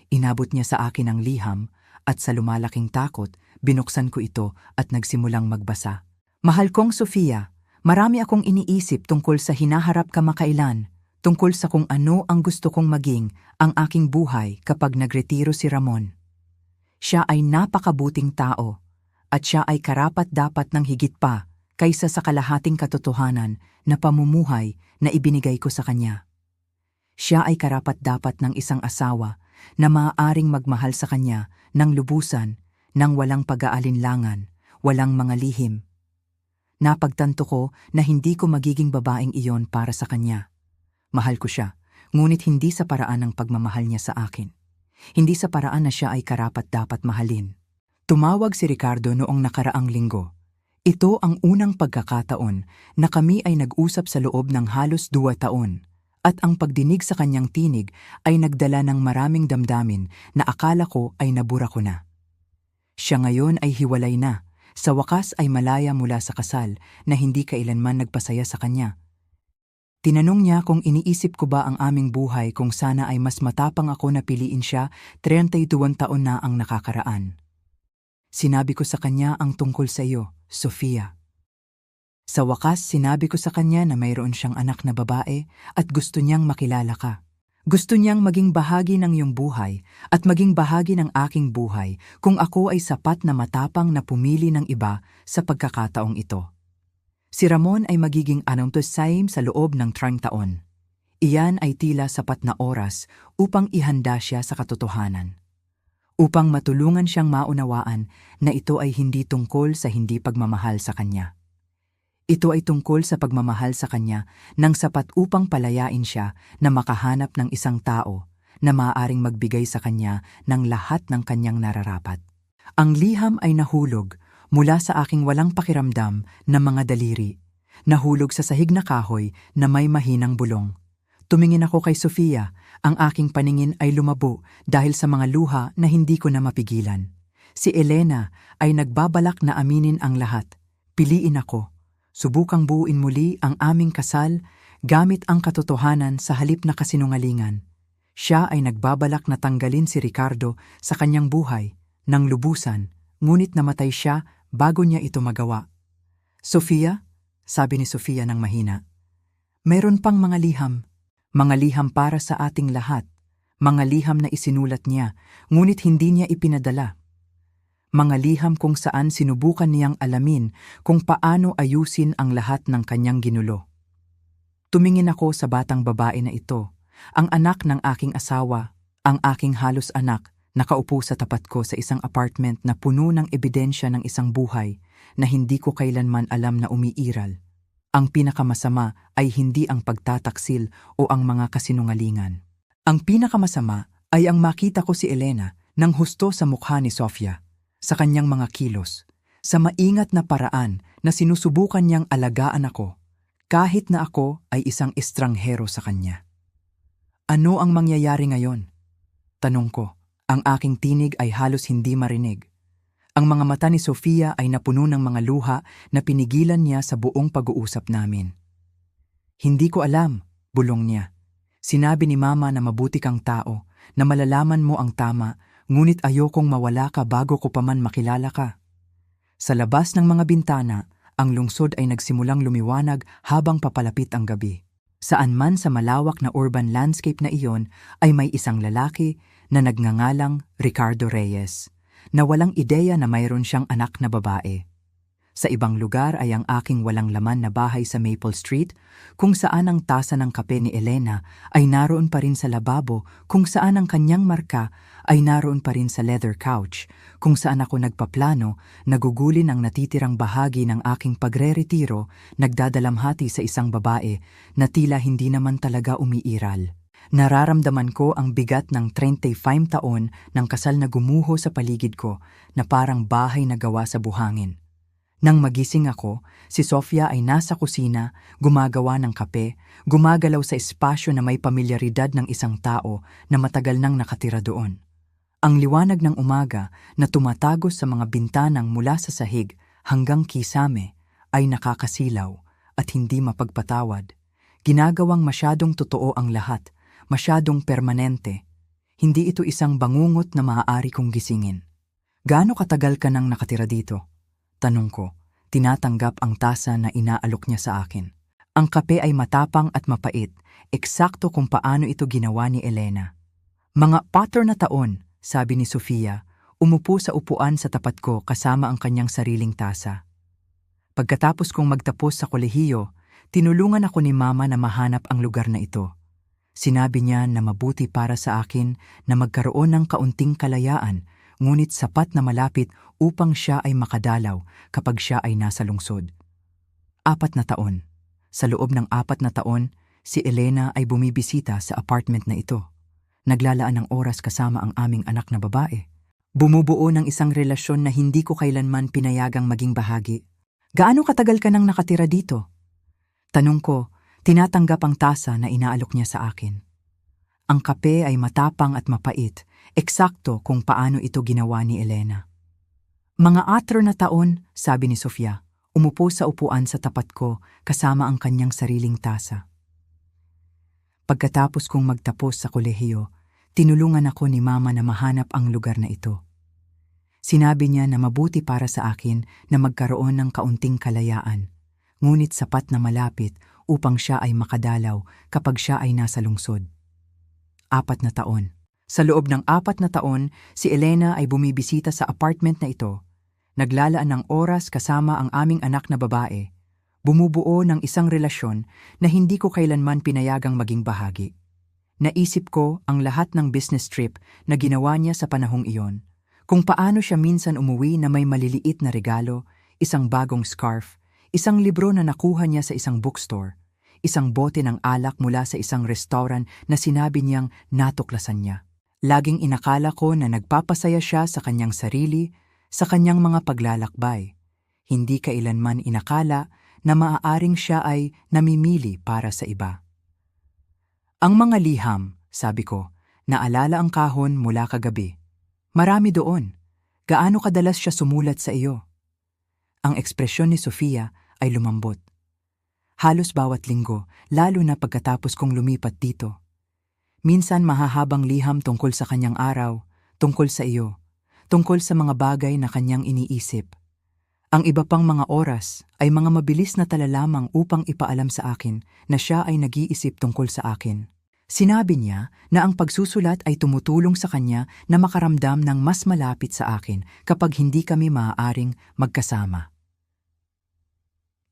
Inabot niya sa akin ang liham at sa lumalaking takot, binuksan ko ito at nagsimulang magbasa. Mahal kong Sofia, marami akong iniisip tungkol sa hinaharap kamakailan, Tungkol sa kung ano ang gusto kong maging ang aking buhay kapag nagretiro si Ramon. Siya ay napakabuting tao at siya ay karapat-dapat ng higit pa kaysa sa kalahating katotohanan na pamumuhay na ibinigay ko sa kanya. Siya ay karapat-dapat ng isang asawa na maaaring magmahal sa kanya ng lubusan, ng walang pag-aalinlangan, walang mga lihim. Napagtanto ko na hindi ko magiging babaeng iyon para sa kanya. Mahal ko siya, ngunit hindi sa paraan ng pagmamahal niya sa akin. Hindi sa paraan na siya ay karapat-dapat mahalin. Tumawag si Ricardo noong nakaraang linggo. Ito ang unang pagkakataon na kami ay nag-usap sa loob ng halos 2 taon. At ang pagdinig sa kanyang tinig ay nagdala ng maraming damdamin na akala ko ay nabura ko na. Siya ngayon ay hiwalay na. Sa wakas ay malaya mula sa kasal na hindi kailanman nagpasaya sa kanya. Tinanong niya kung iniisip ko ba ang aming buhay kung sana ay mas matapang ako na piliin siya, 32 taon na ang nakakaraan. Sinabi ko sa kanya ang tungkol sa iyo, Sofia. Sa wakas, sinabi ko sa kanya na mayroon siyang anak na babae at gusto niyang makilala ka. Gusto niyang maging bahagi ng iyong buhay at maging bahagi ng aking buhay kung ako ay sapat na matapang na pumili ng iba sa pagkakataong ito. Si Ramon ay magiging anontosaim sa loob ng 30 taon. Iyan ay tila sapat na oras upang ihanda siya sa katotohanan. Upang matulungan siyang maunawaan na ito ay hindi tungkol sa hindi pagmamahal sa kanya. Ito ay tungkol sa pagmamahal sa kanya nang sapat upang palayain siya na makahanap ng isang tao na maaaring magbigay sa kanya ng lahat ng kanyang nararapat. Ang liham ay nahulog mula sa aking walang pakiramdam na mga daliri, nahulog sa sahig na kahoy na may mahinang bulong. Tumingin ako kay Sofia, ang aking paningin ay lumabo dahil sa mga luha na hindi ko na mapigilan. Si Elena ay nagbabalak na aminin ang lahat. Piliin ako. Subukang buuin muli ang aming kasal gamit ang katotohanan sa halip na kasinungalingan. Siya ay nagbabalak na tanggalin si Ricardo sa kanyang buhay ng lubusan, ngunit namatay siya bago niya ito magawa. Sofia, sabi ni Sofia ng mahina, mayroon pang mga liham para sa ating lahat, mga liham na isinulat niya, ngunit hindi niya ipinadala. Mga liham kung saan sinubukan niyang alamin kung paano ayusin ang lahat ng kanyang ginulo. Tumingin ako sa batang babae na ito, ang anak ng aking asawa, ang aking halos anak, nakaupo sa tapat ko sa isang apartment na puno ng ebidensya ng isang buhay na hindi ko kailanman alam na umiiral. Ang pinakamasama ay hindi ang pagtataksil o ang mga kasinungalingan. Ang pinakamasama ay ang makita ko si Elena nang husto sa mukha ni Sofia, sa kanyang mga kilos, sa maingat na paraan na sinusubukan niyang alagaan ako, kahit na ako ay isang estranghero sa kanya. Ano ang mangyayari ngayon? Tanong ko. Ang aking tinig ay halos hindi marinig. Ang mga mata ni Sofia ay napuno ng mga luha na pinigilan niya sa buong pag-uusap namin. Hindi ko alam, bulong niya. Sinabi ni Mama na mabuti kang tao, na malalaman mo ang tama, ngunit ayokong mawala ka bago ko pa man makilala ka. Sa labas ng mga bintana, ang lungsod ay nagsimulang lumiwanag habang papalapit ang gabi. Saan man sa malawak na urban landscape na iyon ay may isang lalaki na nagngangalang Ricardo Reyes, na walang ideya na mayroon siyang anak na babae. Sa ibang lugar ay ang aking walang laman na bahay sa Maple Street, kung saan ang tasa ng kape ni Elena ay naroon pa rin sa lababo, kung saan ang kanyang marka ay naroon pa rin sa leather couch, kung saan ako nagpaplano, nagugulin ang natitirang bahagi ng aking pagre-retiro, nagdadalamhati sa isang babae na tila hindi naman talaga umiiral. Nararamdaman ko ang bigat ng 35 taon ng kasal na gumuho sa paligid ko na parang bahay na gawa sa buhangin. Nang magising ako, si Sofia ay nasa kusina, gumagawa ng kape, gumagalaw sa espasyo na may pamilyaridad ng isang tao na matagal nang nakatira doon. Ang liwanag ng umaga na tumatagos sa mga bintanang mula sa sahig hanggang kisame ay nakakasilaw at hindi mapagpatawad. Ginagawang masyadong totoo ang lahat, masyadong permanente. Hindi ito isang bangungot na maaari kong gisingin. Gaano katagal ka nang nakatira dito? Tanong ko, tinatanggap ang tasa na inaalok niya sa akin. Ang kape ay matapang at mapait, eksakto kung paano ito ginawa ni Elena. Mga 4 na taon, sabi ni Sofia, umupo sa upuan sa tapat ko kasama ang kanyang sariling tasa. Pagkatapos kong magtapos sa kolehiyo, tinulungan ako ni Mama na mahanap ang lugar na ito. Sinabi niya na mabuti para sa akin na magkaroon ng kaunting kalayaan, ngunit sapat na malapit upang siya ay makadalaw kapag siya ay nasa lungsod. 4 na taon. Sa loob ng 4 na taon, si Elena ay bumibisita sa apartment na ito. Naglalaan ng oras kasama ang aming anak na babae. Bumubuo ng isang relasyon na hindi ko kailanman pinayagang maging bahagi. Gaano katagal ka nang nakatira dito? Tanong ko, tinatanggap ang tasa na inaalok niya sa akin. Ang kape ay matapang at mapait, eksakto kung paano ito ginawa ni Elena. Mga 4 na taon, sabi ni Sofia, umupo sa upuan sa tapat ko kasama ang kanyang sariling tasa. Pagkatapos kong magtapos sa kolehiyo, tinulungan ako ni Mama na mahanap ang lugar na ito. Sinabi niya na mabuti para sa akin na magkaroon ng kaunting kalayaan, ngunit sapat na malapit upang siya ay makadalaw kapag siya ay nasa lungsod. 4 na taon. Sa loob ng 4 na taon, si Elena ay bumibisita sa apartment na ito. Naglalaan ng oras kasama ang aming anak na babae. Bumubuo ng isang relasyon na hindi ko kailanman pinayagang maging bahagi. Naisip ko ang lahat ng business trip na ginawa niya sa panahong iyon. Kung paano siya minsan umuwi na may maliliit na regalo, isang bagong scarf, isang libro na nakuha niya sa isang bookstore, isang bote ng alak mula sa isang restaurant na sinabi niyang natuklasan niya. Laging inakala ko na nagpapasaya siya sa kanyang sarili, sa kanyang mga paglalakbay. Hindi kailanman inakala na maaaring siya ay namimili para sa iba. Ang mga liham, sabi ko, naalala ang kahon mula kagabi. Marami doon. Gaano kadalas siya sumulat sa iyo? Ang ekspresyon ni Sofia ay lumambot. Halos bawat linggo, lalo na pagkatapos kong lumipat dito. Minsan mahahabang liham tungkol sa kanyang araw, tungkol sa iyo, tungkol sa mga bagay na kanyang iniisip. Ang iba pang mga oras ay mga mabilis na tala lamang upang ipaalam sa akin na siya ay nag-iisip tungkol sa akin. Sinabi niya na ang pagsusulat ay tumutulong sa kanya na makaramdam ng mas malapit sa akin kapag hindi kami maaaring magkasama.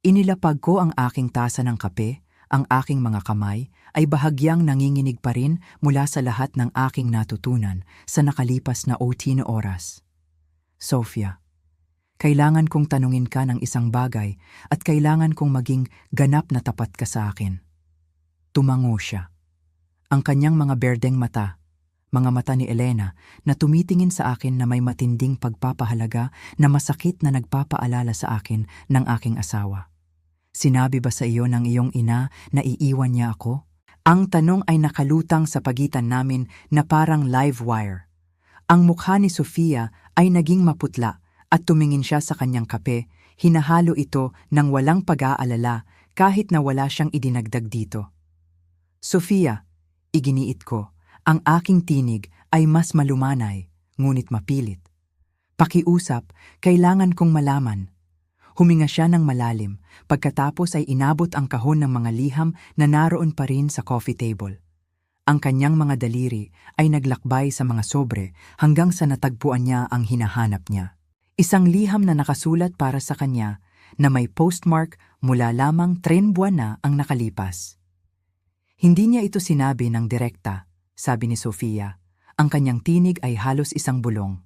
Inilapag ko ang aking tasa ng kape, ang aking mga kamay ay bahagyang nanginginig pa rin mula sa lahat ng aking natutunan sa nakalipas na 8 na oras. Sofia, kailangan kong tanungin ka ng isang bagay at kailangan kong maging ganap na tapat ka sa akin. Tumango siya. Ang kanyang mga berdeng mata, mga mata ni Elena na tumitingin sa akin na may matinding pagpapahalaga na masakit na nagpapaalala sa akin ng aking asawa. Sinabi ba sa iyo ng iyong ina na iiwan niya ako? Ang tanong ay nakalutang sa pagitan namin na parang live wire. Ang mukha ni Sofia ay naging maputla at tumingin siya sa kanyang kape, hinahalo ito ng walang pag-aalala kahit na wala siyang idinagdag dito. Sofia, iginiit ko, ang aking tinig ay mas malumanay, ngunit mapilit. Pakiusap, kailangan kong malaman. Huminga siya ng malalim, pagkatapos ay inabot ang kahon ng mga liham na naroon pa rin sa coffee table. Ang kanyang mga daliri ay naglakbay sa mga sobre hanggang sa natagpuan niya ang hinahanap niya. Isang liham na nakasulat para sa kanya na may postmark mula lamang 3 buwan na ang nakalipas. Hindi niya ito sinabi ng direkta, sabi ni Sofia. Ang kanyang tinig ay halos isang bulong.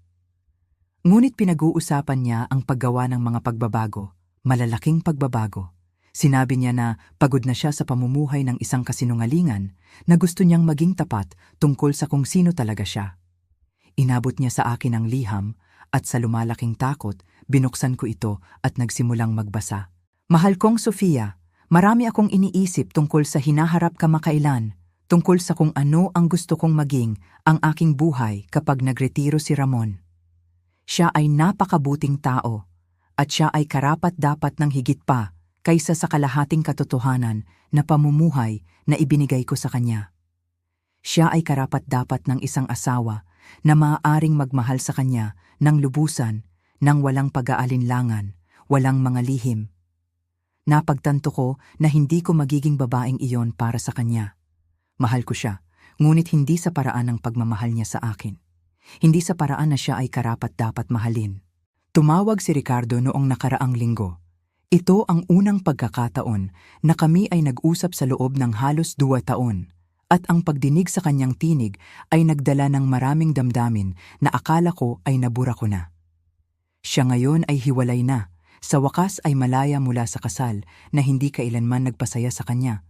Ngunit pinag-uusapan niya ang paggawa ng mga pagbabago, malalaking pagbabago. Sinabi niya na pagod na siya sa pamumuhay ng isang kasinungalingan na gusto niyang maging tapat tungkol sa kung sino talaga siya. Inabot niya sa akin ang liham at sa lumalaking takot, binuksan ko ito at nagsimulang magbasa. Mahal kong Sofia, marami akong iniisip tungkol sa hinaharap kamakailan, tungkol sa kung ano ang gusto kong maging ang aking buhay kapag nagretiro si Ramon. Siya ay napakabuting tao at siya ay karapat-dapat ng higit pa kaysa sa kalahating katotohanan na pamumuhay na ibinigay ko sa kanya. Siya ay karapat-dapat ng isang asawa na maaaring magmahal sa kanya ng lubusan, ng walang pag-aalinlangan, walang mga lihim. Napagtanto ko na hindi ko magiging babaeng iyon para sa kanya. Mahal ko siya, ngunit hindi sa paraan ng pagmamahal niya sa akin. Hindi sa paraan na siya ay karapat-dapat mahalin. Tumawag si Ricardo noong nakaraang linggo. Ito ang unang pagkakataon na kami ay nag-usap sa loob ng halos 2 taon. At ang pagdinig sa kanyang tinig ay nagdala ng maraming damdamin na akala ko ay nabura ko na. Siya ngayon ay hiwalay na. Sa wakas ay malaya mula sa kasal na hindi kailanman nagpasaya sa kanya.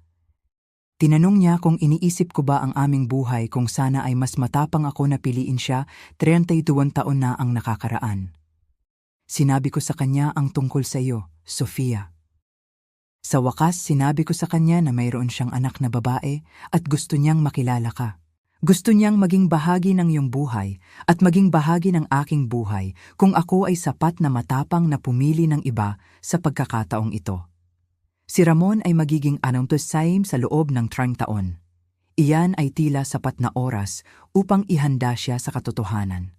Tinanong niya kung iniisip ko ba ang aming buhay kung sana ay mas matapang ako na piliin siya, 32 taon na ang nakakaraan. Sinabi ko sa kanya ang tungkol sa iyo, Sofia. Sa wakas, sinabi ko sa kanya na mayroon siyang anak na babae at gusto niyang makilala ka. Gusto niyang maging bahagi ng iyong buhay at maging bahagi ng aking buhay kung ako ay sapat na matapang na pumili ng iba sa pagkakataong ito. Si Ramon ay magiging 6 sa loob ng 30 taon. Iyan ay tila sapat na oras upang ihanda siya sa katotohanan.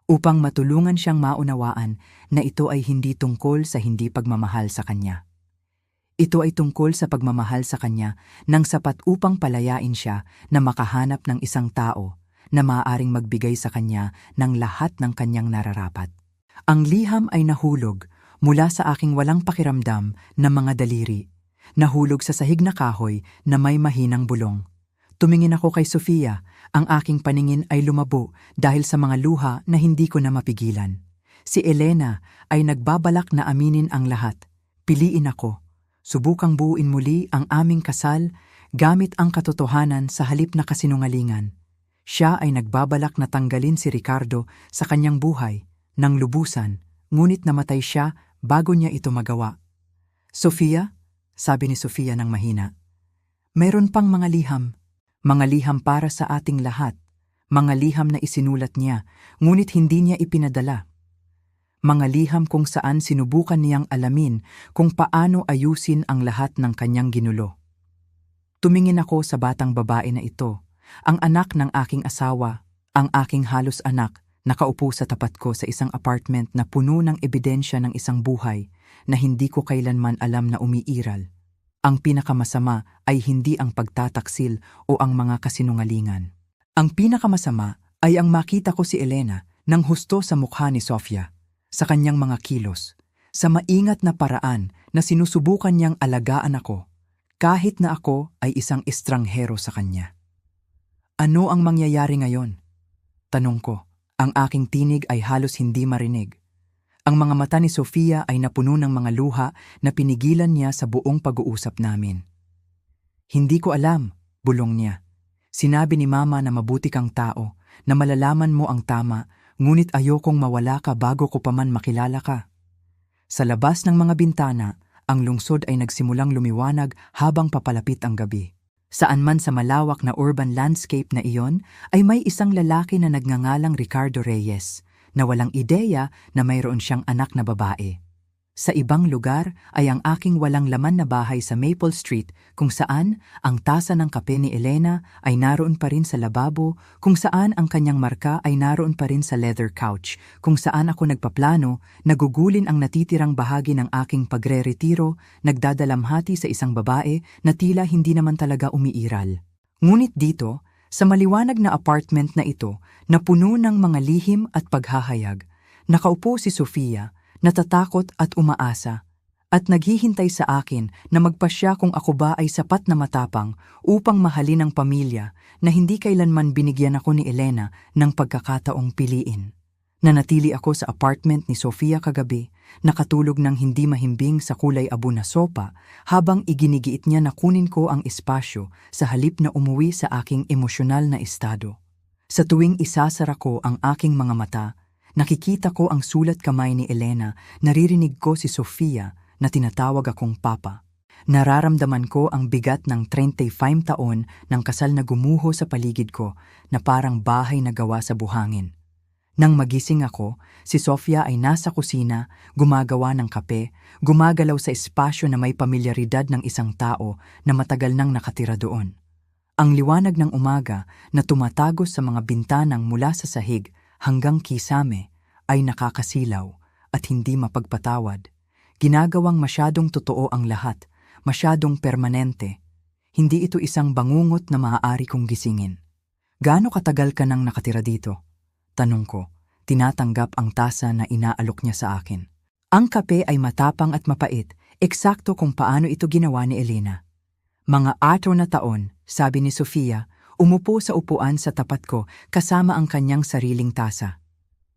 Upang matulungan siyang maunawaan na ito ay hindi tungkol sa hindi pagmamahal sa kanya. Ito ay tungkol sa pagmamahal sa kanya nang sapat upang palayain siya na makahanap ng isang tao na maaaring magbigay sa kanya ng lahat ng kanyang nararapat. Ang liham ay nahulog mula sa aking walang pakiramdam na mga daliri, nahulog sa sahig na kahoy na may mahinang bulong. Tumingin ako kay Sofia, ang aking paningin ay lumabo dahil sa mga luha na hindi ko na mapigilan. Si Elena ay nagbabalak na aminin ang lahat. Piliin ako. Subukang buuin muli ang aming kasal gamit ang katotohanan sa halip na kasinungalingan. Siya ay nagbabalak na tanggalin si Ricardo sa kanyang buhay ng lubusan, ngunit namatay siya bago niya ito magawa. Sofia, sabi ni Sofia ng mahina, mayroon pang mga liham para sa ating lahat, mga liham na isinulat niya, ngunit hindi niya ipinadala. Mga liham kung saan sinubukan niyang alamin kung paano ayusin ang lahat ng kanyang ginulo. Tumingin ako sa batang babae na ito, ang anak ng aking asawa, ang aking halos anak, nakaupo sa tapat ko sa isang apartment na puno ng ebidensya ng isang buhay na hindi ko kailanman alam na umiiral. Ang pinakamasama ay hindi ang pagtataksil o ang mga kasinungalingan. Ang pinakamasama ay ang makita ko si Elena nang husto sa mukha ni Sofia, sa kanyang mga kilos, sa maingat na paraan na sinusubukan niyang alagaan ako, kahit na ako ay isang estranghero sa kanya. Ano ang mangyayari ngayon? Tanong ko, ang aking tinig ay halos hindi marinig. Ang mga mata ni Sofia ay napuno ng mga luha na pinigilan niya sa buong pag-uusap namin. Hindi ko alam, bulong niya. Sinabi ni Mama na mabuti kang tao, na malalaman mo ang tama, ngunit ayokong mawala ka bago ko pa man makilala ka. Sa labas ng mga bintana, ang lungsod ay nagsimulang lumiwanag habang papalapit ang gabi. Saan man sa malawak na urban landscape na iyon, ay may isang lalaki na nagngangalang Ricardo Reyes, na walang ideya na mayroon siyang anak na babae. Sa ibang lugar ay ang aking walang laman na bahay sa Maple Street kung saan ang tasa ng kape ni Elena ay naroon pa rin sa lababo, kung saan ang kanyang marka ay naroon pa rin sa leather couch, kung saan ako nagpaplano, nagugulin ang natitirang bahagi ng aking pagre-retiro, nagdadalamhati sa isang babae na tila hindi naman talaga umiiral. Ngunit dito, sa maliwanag na apartment na ito, na puno ng mga lihim at paghahayag, nakaupo si Sofia, natatakot at umaasa, at naghihintay sa akin na magpasya kung ako ba ay sapat na matapang upang mahalin ang pamilya na hindi kailanman binigyan ako ni Elena ng pagkakataong piliin. Nanatili ako sa apartment ni Sofia kagabi, nakatulog ng hindi mahimbing sa kulay abo na sopa habang iginigiit niya na kunin ko ang espasyo sa halip na umuwi sa aking emosyonal na estado. Sa tuwing isasara ko ang aking mga mata, nakikita ko ang sulat kamay ni Elena, naririnig ko si Sofia na tinatawag akong Papa. Nararamdaman ko ang bigat ng 35 taon ng kasal na gumuho sa paligid ko na parang bahay na gawa sa buhangin. Nang magising ako, si Sofia ay nasa kusina, gumagawa ng kape, gumagalaw sa espasyo na may pamilyaridad ng isang tao na matagal nang nakatira doon. Ang liwanag ng umaga na tumatagos sa mga bintanang mula sa sahig hanggang kisame ay nakakasilaw at hindi mapagpatawad. Ginagawang masyadong totoo ang lahat, masyadong permanente. Hindi ito isang bangungot na maaari kong gisingin. Gaano katagal ka nang nakatira dito? Tanong ko, tinatanggap ang tasa na inaalok niya sa akin. Ang kape ay matapang at mapait, eksakto kung paano ito ginawa ni Elena. Mga 4 na taon, sabi ni Sofia, umupo sa upuan sa tapat ko kasama ang kanyang sariling tasa.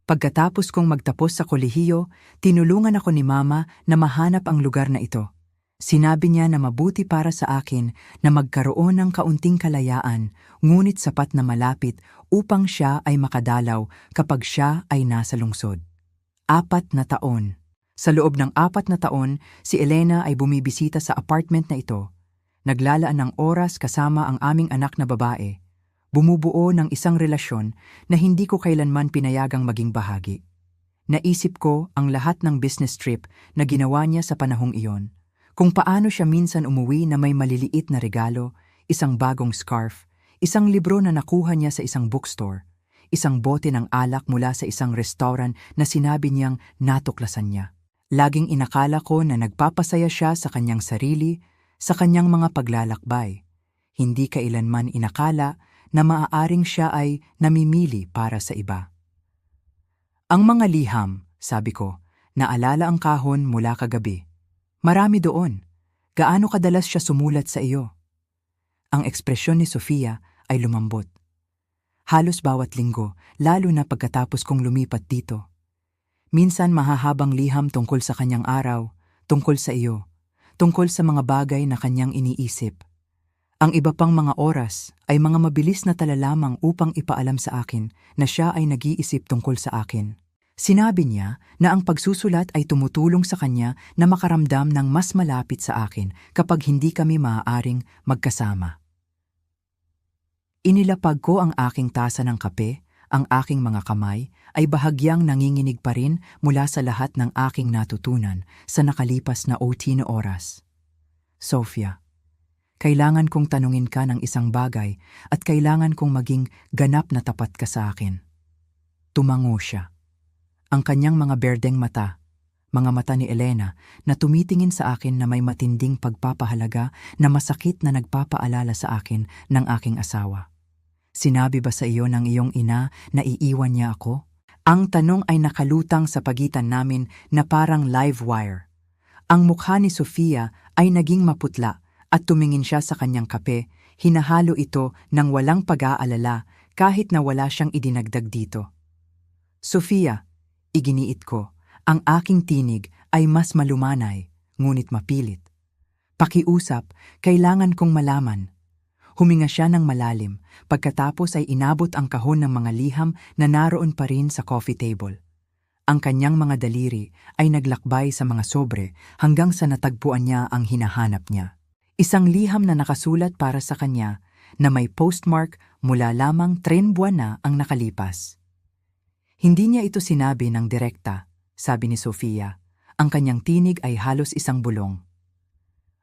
Pagkatapos kong magtapos sa kolehiyo, tinulungan ako ni Mama na mahanap ang lugar na ito. Sinabi niya na mabuti para sa akin na magkaroon ng kaunting kalayaan, ngunit sapat na malapit upang siya ay makadalaw kapag siya ay nasa lungsod. 4 na taon. Sa loob ng 4 na taon, si Elena ay bumibisita sa apartment na ito. Naglalaan ng oras kasama ang aming anak na babae. Bumubuo ng isang relasyon na hindi ko kailanman pinayagang maging bahagi. Naisip ko ang lahat ng business trip na ginawa niya sa panahong iyon. Kung paano siya minsan umuwi na may maliliit na regalo, isang bagong scarf, isang libro na nakuha niya sa isang bookstore, isang bote ng alak mula sa isang restaurant na sinabi niyang natuklasan niya. Laging inakala ko na nagpapasaya siya sa kanyang sarili, sa kanyang mga paglalakbay. Hindi kailanman inakala na maaaring siya ay namimili para sa iba. Ang mga liham, sabi ko, naalala ang kahon mula kagabi. Marami doon. Gaano kadalas siya sumulat sa iyo? Ang ekspresyon ni Sofia ay lumambot. Halos bawat linggo, lalo na pagkatapos kong lumipat dito. Minsan mahahabang liham tungkol sa kanyang araw, tungkol sa iyo, tungkol sa mga bagay na kanyang iniisip. Ang iba pang mga oras ay mga mabilis na tala lamang upang ipaalam sa akin na siya ay nag-iisip tungkol sa akin. Sinabi niya na ang pagsusulat ay tumutulong sa kanya na makaramdam ng mas malapit sa akin kapag hindi kami maaaring magkasama. Inilapag ko ang aking tasa ng kape, ang aking mga kamay ay bahagyang nanginginig pa rin mula sa lahat ng aking natutunan sa nakalipas na 8 na oras. Sofia, kailangan kong tanungin ka ng isang bagay at kailangan kong maging ganap na tapat ka sa akin. Tumango siya. Ang kanyang mga berdeng mata, mga mata ni Elena na tumitingin sa akin na may matinding pagpapahalaga na masakit na nagpapaalala sa akin ng aking asawa. Sinabi ba sa iyo ng iyong ina na iiwan niya ako? Ang tanong ay nakalutang sa pagitan namin na parang live wire. Ang mukha ni Sofia ay naging maputla at tumingin siya sa kanyang kape, hinahalo ito ng walang pag-aalala kahit na wala siyang idinagdag dito. Sofia, iginiit ko, ang aking tinig ay mas malumanay, ngunit mapilit. Pakiusap, kailangan kong malaman. Huminga siya ng malalim, pagkatapos ay inabot ang kahon ng mga liham na naroon pa rin sa coffee table. Ang kanyang mga daliri ay naglakbay sa mga sobre hanggang sa natagpuan niya ang hinahanap niya. Isang liham na nakasulat para sa kanya na may postmark mula lamang 3 buwan na ang nakalipas. Hindi niya ito sinabi ng direkta, sabi ni Sofia. Ang kanyang tinig ay halos isang bulong.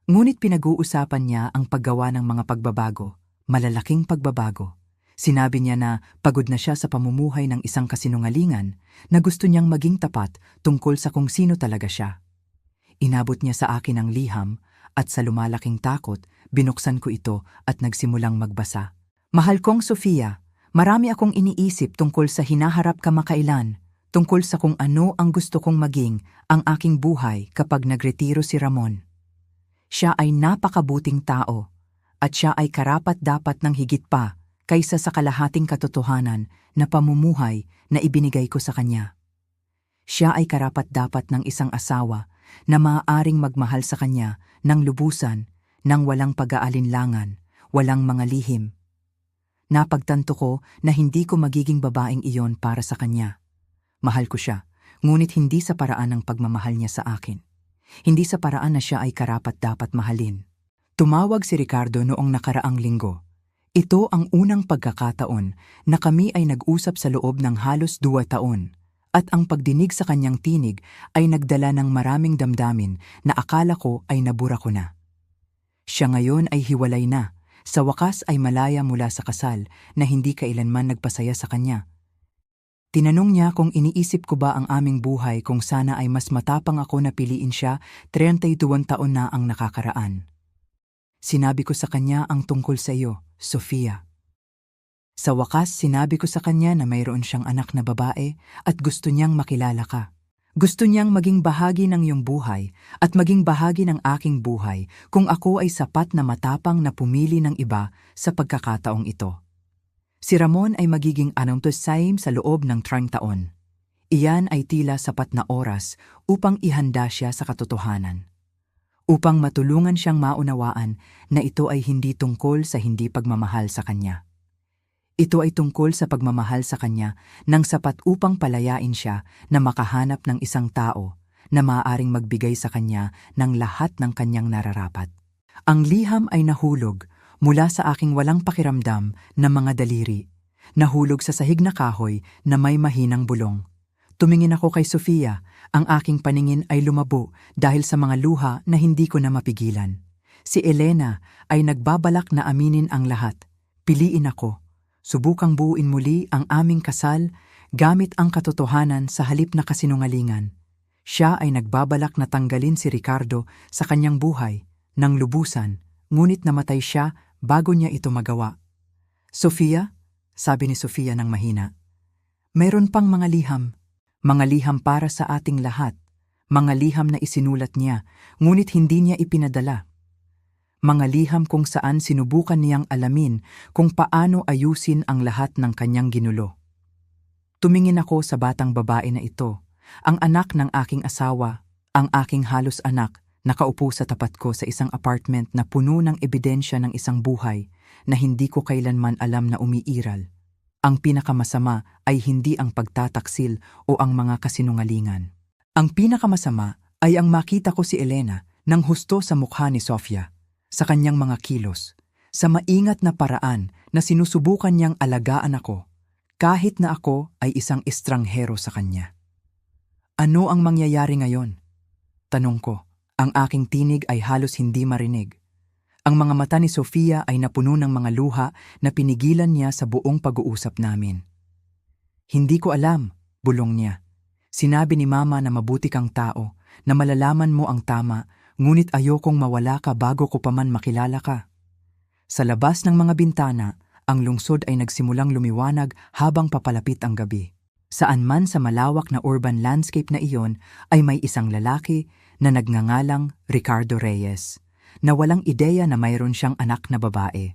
Ngunit pinag-uusapan niya ang paggawa ng mga pagbabago, malalaking pagbabago. Sinabi niya na pagod na siya sa pamumuhay ng isang kasinungalingan na gusto niyang maging tapat tungkol sa kung sino talaga siya. Inabot niya sa akin ang liham at sa lumalaking takot, binuksan ko ito at nagsimulang magbasa. Mahal kong Sofia, marami akong iniisip tungkol sa hinaharap kamakailan, tungkol sa kung ano ang gusto kong maging ang aking buhay kapag nagretiro si Ramon. Siya ay napakabuting tao at siya ay karapat-dapat ng higit pa kaysa sa kalahating katotohanan na pamumuhay na ibinigay ko sa kanya. Siya ay karapat-dapat ng isang asawa na maaaring magmahal sa kanya ng lubusan, ng walang pag-aalinlangan, walang mga lihim. Napagtanto ko na hindi ko magiging babaeng iyon para sa kanya. Mahal ko siya, ngunit hindi sa paraan ng pagmamahal niya sa akin. Hindi sa paraan na siya ay karapat-dapat mahalin. Tumawag si Ricardo noong nakaraang linggo. Ito ang unang pagkakataon na kami ay nag-usap sa loob ng halos 2 taon. At ang pagdinig sa kanyang tinig ay nagdala ng maraming damdamin na akala ko ay nabura ko na. Siya ngayon ay hiwalay na, sa wakas ay malaya mula sa kasal na hindi kailanman nagpasaya sa kanya. Tinanong niya kung iniisip ko ba ang aming buhay kung sana ay mas matapang ako na piliin siya, 32 taon na ang nakakaraan. Sinabi ko sa kanya ang tungkol sa iyo, Sofia. Sa wakas, sinabi ko sa kanya na mayroon siyang anak na babae at gusto niyang makilala ka. Gusto niyang maging bahagi ng iyong buhay at maging bahagi ng aking buhay kung ako ay sapat na matapang na pumili ng iba sa pagkakataong ito. Si Ramon ay magiging anontosaim sa loob ng 30 taon. Iyan ay tila sapat na oras upang ihanda siya sa katotohanan. Upang matulungan siyang maunawaan na ito ay hindi tungkol sa hindi pagmamahal sa kanya. Ito ay tungkol sa pagmamahal sa kanya nang sapat upang palayain siya na makahanap ng isang tao na maaaring magbigay sa kanya ng lahat ng kanyang nararapat. Ang liham ay nahulog mula sa aking walang pakiramdam na mga daliri, nahulog sa sahig na kahoy na may mahinang bulong. Tumingin ako kay Sofia, ang aking paningin ay lumabo dahil sa mga luha na hindi ko na mapigilan. Si Elena ay nagbabalak na aminin ang lahat. Piliin ako. Subukang buuin muli ang aming kasal gamit ang katotohanan sa halip na kasinungalingan. Siya ay nagbabalak na tanggalin si Ricardo sa kanyang buhay ng lubusan, ngunit namatay siya bago niya ito magawa. Sofia, sabi ni Sofia ng mahina, mayroon pang mga liham para sa ating lahat, mga liham na isinulat niya, ngunit hindi niya ipinadala. Mga liham kung saan sinubukan niyang alamin kung paano ayusin ang lahat ng kanyang ginulo. Tumingin ako sa batang babae na ito, ang anak ng aking asawa, ang aking halos anak, nakaupo sa tapat ko sa isang apartment na puno ng ebidensya ng isang buhay na hindi ko kailanman alam na umiiral. Ang pinakamasama ay hindi ang pagtataksil o ang mga kasinungalingan. Ang pinakamasama ay ang makita ko si Elena nang husto sa mukha ni Sofia, sa kanyang mga kilos, sa maingat na paraan na sinusubukan niyang alagaan ako, kahit na ako ay isang estranghero sa kanya. Ano ang mangyayari ngayon? Tanong ko. Ang aking tinig ay halos hindi marinig. Ang mga mata ni Sofia ay napuno ng mga luha na pinigilan niya sa buong pag-uusap namin. Hindi ko alam, bulong niya. Sinabi ni Mama na mabuti kang tao, na malalaman mo ang tama, ngunit ayokong mawala ka bago ko pa man makilala ka. Sa labas ng mga bintana, ang lungsod ay nagsimulang lumiwanag habang papalapit ang gabi. Saan man sa malawak na urban landscape na iyon ay may isang lalaki na nagngangalang Ricardo Reyes, na walang ideya na mayroon siyang anak na babae.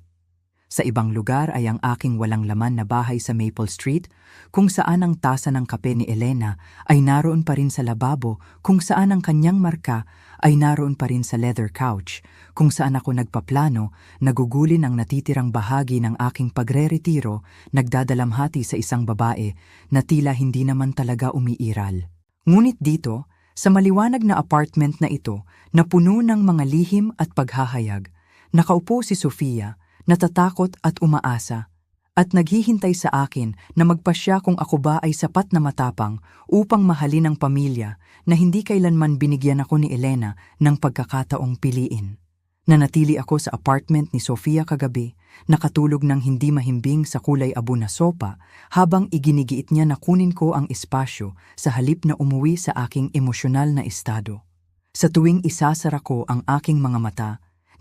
Sa ibang lugar ay ang aking walang laman na bahay sa Maple Street, kung saan ang tasa ng kape ni Elena ay naroon pa rin sa lababo, kung saan ang kanyang marka ay naroon pa rin sa leather couch, kung saan ako nagpaplano, nagugulin ang natitirang bahagi ng aking pagre-retiro, nagdadalamhati sa isang babae na tila hindi naman talaga umiiral. Ngunit dito, sa maliwanag na apartment na ito na puno ng mga lihim at paghahayag, nakaupo si Sofia, natatakot at umaasa, at naghihintay sa akin na magpasya kung ako ba ay sapat na matapang upang mahalin ang pamilya na hindi kailanman binigyan ako ni Elena ng pagkakataong piliin. Nanatili ako sa apartment ni Sofia kagabi, nakatulog ng hindi mahimbing sa kulay abo na sopa habang iginigiit niya na kunin ko ang espasyo sa halip na umuwi sa aking emosyonal na estado. Sa tuwing isasara ko ang aking mga mata,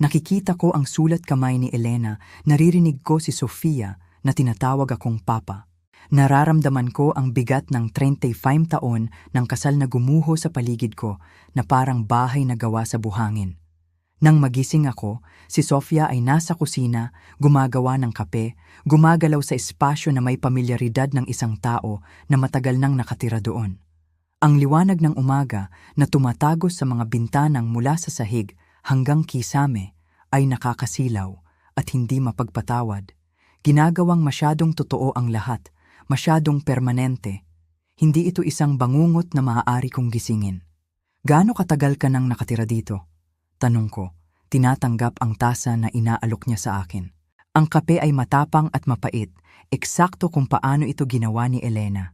nakikita ko ang sulat kamay ni Elena, naririnig ko si Sofia na tinatawag akong Papa. Nararamdaman ko ang bigat ng 35 taon ng kasal na gumuho sa paligid ko na parang bahay na gawa sa buhangin. Nang magising ako, si Sofia ay nasa kusina, gumagawa ng kape, gumagalaw sa espasyo na may pamilyaridad ng isang tao na matagal nang nakatira doon. Ang liwanag ng umaga na tumatagos sa mga bintanang mula sa sahig hanggang kisame ay nakakasilaw at hindi mapagpatawad. Ginagawang masyadong totoo ang lahat, masyadong permanente. Hindi ito isang bangungot na maaari kong gisingin. Gaano katagal ka nang nakatira dito? Tanong ko, tinatanggap ang tasa na inaalok niya sa akin. Ang kape ay matapang at mapait, eksakto kung paano ito ginawa ni Elena.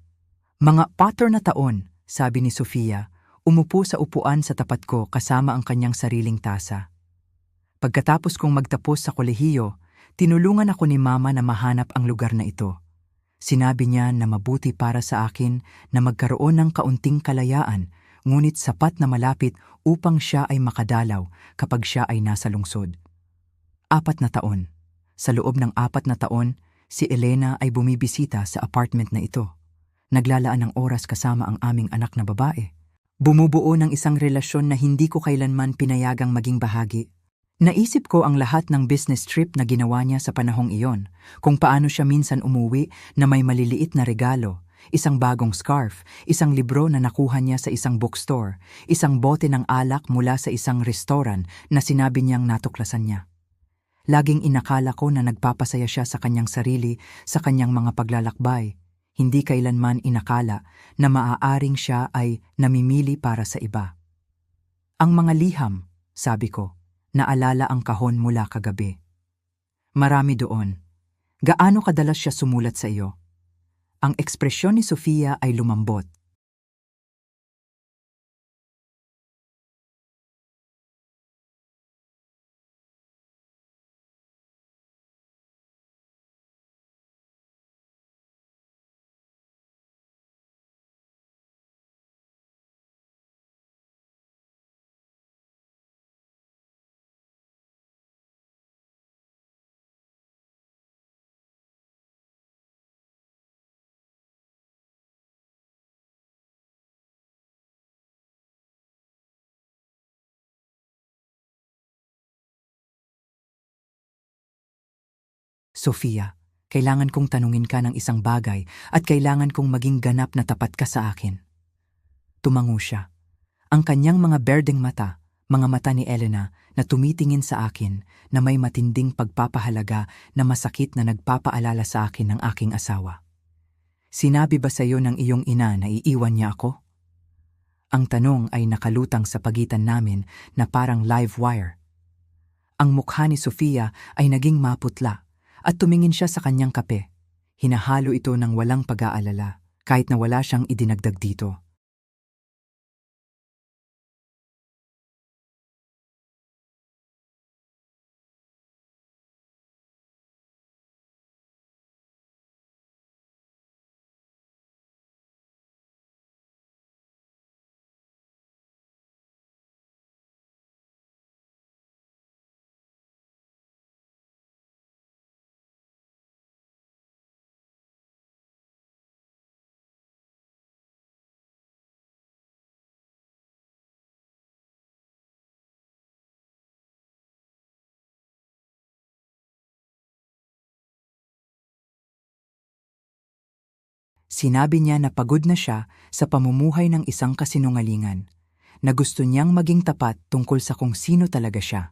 Mga 4 na taon, sabi ni Sofia, umupo sa upuan sa tapat ko kasama ang kanyang sariling tasa. Pagkatapos kong magtapos sa kolehiyo, tinulungan ako ni Mama na mahanap ang lugar na ito. Sinabi niya na mabuti para sa akin na magkaroon ng kaunting kalayaan, ngunit sapat na malapit upang siya ay makadalaw kapag siya ay nasa lungsod. 4 na taon. Sa loob ng 4 na taon, si Elena ay bumibisita sa apartment na ito. Naglalaan ng oras kasama ang aming anak na babae. Bumubuo ng isang relasyon na hindi ko kailanman pinayagang maging bahagi. Naisip ko ang lahat ng business trip na ginawa niya sa panahong iyon, kung paano siya minsan umuwi na may maliliit na regalo, isang bagong scarf, isang libro na nakuha niya sa isang bookstore, isang bote ng alak mula sa isang restoran na sinabi niyang natuklasan niya. Laging inakala ko na nagpapasaya siya sa kanyang sarili, sa kanyang mga paglalakbay. Hindi kailanman inakala na maaaring siya ay namimili para sa iba. Ang mga liham, sabi ko, naalala ang kahon mula kagabi. Marami doon. Gaano kadalas siya sumulat sa iyo? Ang ekspresyon ni Sofia ay lumambot. Sofia, kailangan kong tanungin ka ng isang bagay at kailangan kong maging ganap na tapat ka sa akin. Tumango siya. Ang kanyang mga berdeng mata, mga mata ni Elena na tumitingin sa akin na may matinding pagpapahalaga na masakit na nagpapaalala sa akin ng aking asawa. Sinabi ba sa iyo ng iyong ina na iiwan niya ako? Ang tanong ay nakalutang sa pagitan namin na parang live wire. Ang mukha ni Sofia ay naging maputla at tumingin siya sa kanyang kape. Hinahalo ito ng walang pag-aalala, kahit na wala siyang idinagdag dito. Sinabi niya na pagod na siya sa pamumuhay ng isang kasinungalingan, na gusto niyang maging tapat tungkol sa kung sino talaga siya.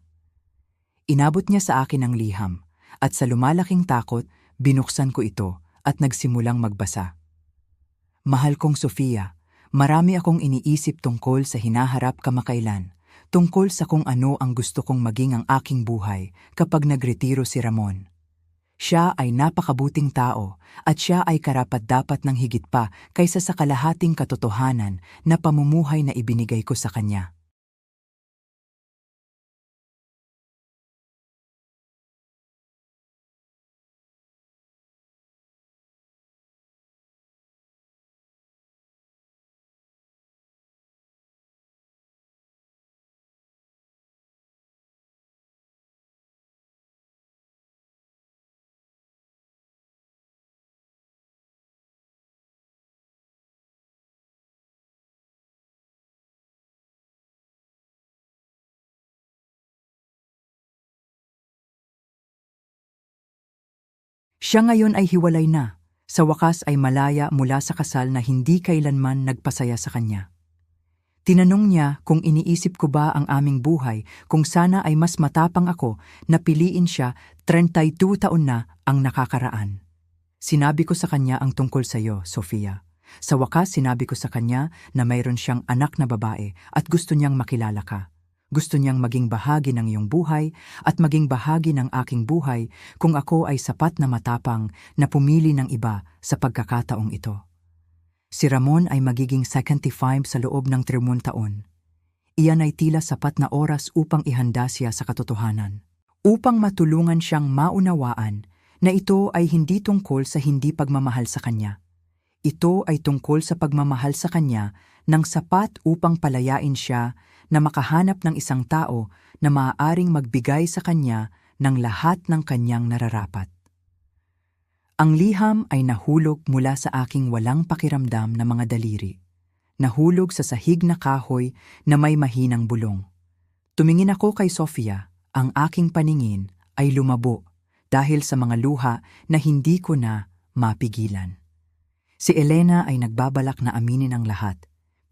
Inabot niya sa akin ang liham, at sa lumalaking takot, binuksan ko ito at nagsimulang magbasa. Mahal kong Sofia, marami akong iniisip tungkol sa hinaharap kamakailan, tungkol sa kung ano ang gusto kong maging ang aking buhay kapag nagretiro si Ramon. Siya ay napakabuting tao at siya ay karapat-dapat ng higit pa kaysa sa kalahating katotohanan na pamumuhay na ibinigay ko sa kanya. Siya ngayon ay hiwalay na. Sa wakas ay malaya mula sa kasal na hindi kailanman nagpasaya sa kanya. Tinanong niya kung iniisip ko ba ang aming buhay kung sana ay mas matapang ako na piliin siya 32 taon na ang nakakaraan. Sinabi ko sa kanya ang tungkol sa iyo, Sofia. Sa wakas sinabi ko sa kanya na mayroon siyang anak na babae at gusto niyang makilala ka. Gusto niyang maging bahagi ng iyong buhay at maging bahagi ng aking buhay kung ako ay sapat na matapang na pumili ng iba sa pagkakataong ito. Si Ramon ay magiging 75 sa loob ng 3 taon. Iyan ay tila sapat na oras upang ihanda siya sa katotohanan. Upang matulungan siyang maunawaan na ito ay hindi tungkol sa hindi pagmamahal sa kanya. Ito ay tungkol sa pagmamahal sa kanya ng sapat upang palayain siya na makahanap ng isang tao na maaaring magbigay sa kanya ng lahat ng kanyang nararapat. Ang liham ay nahulog mula sa aking walang pakiramdam na mga daliri. Nahulog sa sahig na kahoy na may mahinang bulong. Tumingin ako kay Sofia, ang aking paningin ay lumabo dahil sa mga luha na hindi ko na mapigilan. Si Elena ay nagbabalak na aminin ang lahat.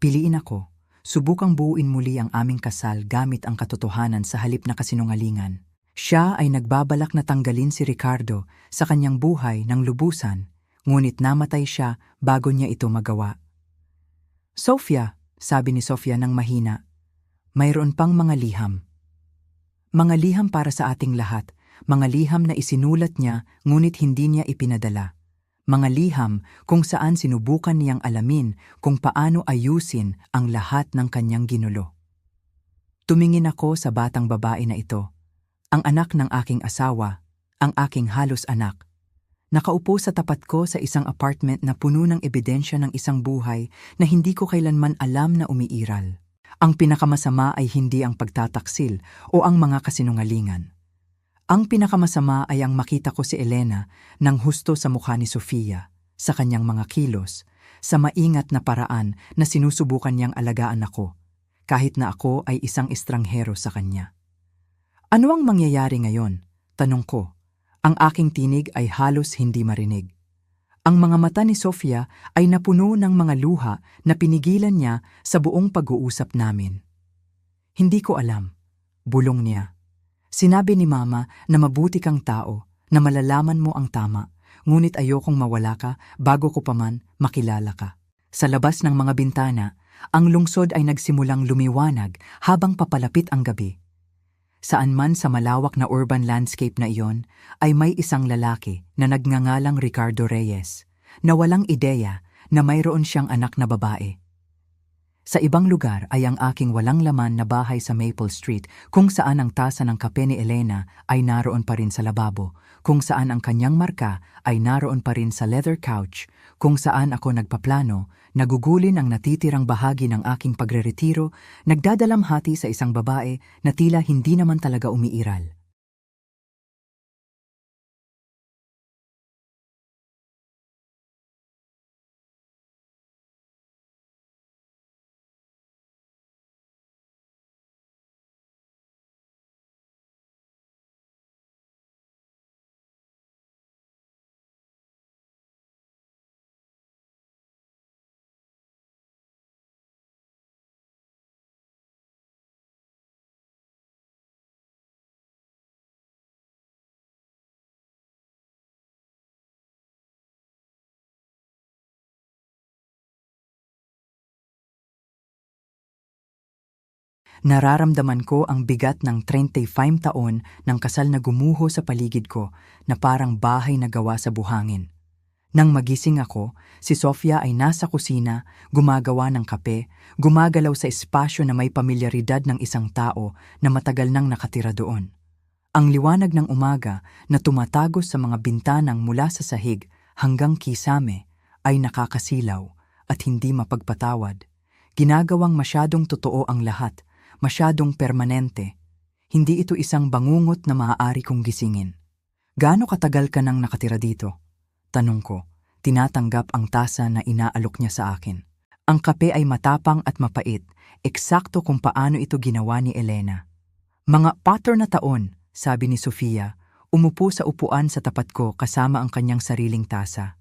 Piliin ako, subukang buuin muli ang aming kasal gamit ang katotohanan sa halip na kasinungalingan. Siya ay nagbabalak na tanggalin si Ricardo sa kanyang buhay ng lubusan, ngunit namatay siya bago niya ito magawa. Sofia, sabi ni Sofia ng mahina, mayroon pang mga liham. Mga liham para sa ating lahat, mga liham na isinulat niya ngunit hindi niya ipinadala. Mga liham kung saan sinubukan niyang alamin kung paano ayusin ang lahat ng kanyang ginulo. Tumingin ako sa batang babae na ito, ang anak ng aking asawa, ang aking halos anak. Nakaupo sa tapat ko sa isang apartment na puno ng ebidensya ng isang buhay na hindi ko kailanman alam na umiiral. Ang pinakamasama ay hindi ang pagtataksil o ang mga kasinungalingan. Ang pinakamasama ay ang makita ko si Elena nang husto sa mukha ni Sofia, sa kanyang mga kilos, sa maingat na paraan na sinusubukan niyang alagaan ako, kahit na ako ay isang estranghero sa kanya. Ano ang mangyayari ngayon? Tanong ko. Ang aking tinig ay halos hindi marinig. Ang mga mata ni Sofia ay napuno ng mga luha na pinigilan niya sa buong pag-uusap namin. Hindi ko alam. Bulong niya. Sinabi ni Mama na mabuti kang tao, na malalaman mo ang tama, ngunit ayokong mawala ka bago ko pa man makilala ka. Sa labas ng mga bintana, ang lungsod ay nagsimulang lumiwanag habang papalapit ang gabi. Saan man sa malawak na urban landscape na iyon ay may isang lalaki na nagngangalang Ricardo Reyes, na walang ideya na mayroon siyang anak na babae. Sa ibang lugar ay ang aking walang laman na bahay sa Maple Street, kung saan ang tasa ng kape ni Elena ay naroon pa rin sa lababo, kung saan ang kanyang marka ay naroon pa rin sa leather couch, kung saan ako nagpaplano, nagugulin ang natitirang bahagi ng aking pagreretiro, nagdadalamhati sa isang babae na tila hindi naman talaga umiiral. Nararamdaman ko ang bigat ng 35 taon ng kasal na gumuho sa paligid ko na parang bahay na gawa sa buhangin. Nang magising ako, si Sofia ay nasa kusina, gumagawa ng kape, gumagalaw sa espasyo na may pamilyaridad ng isang tao na matagal nang nakatira doon. Ang liwanag ng umaga na tumatagos sa mga bintanang mula sa sahig hanggang kisame ay nakakasilaw at hindi mapagpatawad. Ginagawang masyadong totoo ang lahat, masyadong permanente. Hindi ito isang bangungot na maaari kong gisingin. Gaano katagal ka nang nakatira dito? Tanong ko, tinatanggap ang tasa na inaalok niya sa akin. Ang kape ay matapang at mapait, eksakto kung paano ito ginawa ni Elena. Mga 4 na taon, sabi ni Sofia, umupo sa upuan sa tapat ko kasama ang kanyang sariling tasa.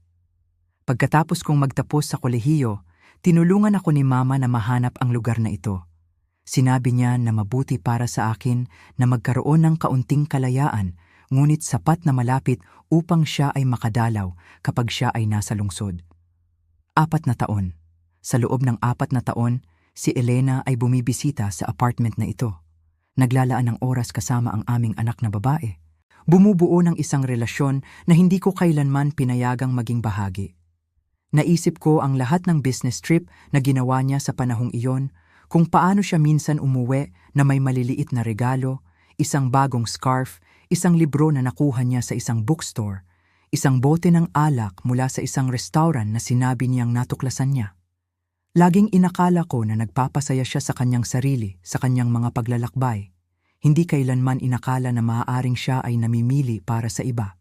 Pagkatapos kong magtapos sa kolehiyo, tinulungan ako ni Mama na mahanap ang lugar na ito. Sinabi niya na mabuti para sa akin na magkaroon ng kaunting kalayaan, ngunit sapat na malapit upang siya ay makadalaw kapag siya ay nasa lungsod. 4 na taon. Sa loob ng 4 na taon, si Elena ay bumibisita sa apartment na ito. Naglalaan ng oras kasama ang aming anak na babae. Bumubuo ng isang relasyon na hindi ko kailanman pinayagang maging bahagi. Naisip ko ang lahat ng business trip na ginawa niya sa panahong iyon, kung paano siya minsan umuwi na may maliliit na regalo, isang bagong scarf, isang libro na nakuha niya sa isang bookstore, isang bote ng alak mula sa isang restaurant na sinabi niyang natuklasan niya. Laging inakala ko na nagpapasaya siya sa kanyang sarili, sa kanyang mga paglalakbay. Hindi kailanman inakala na maaaring siya ay namimili para sa iba.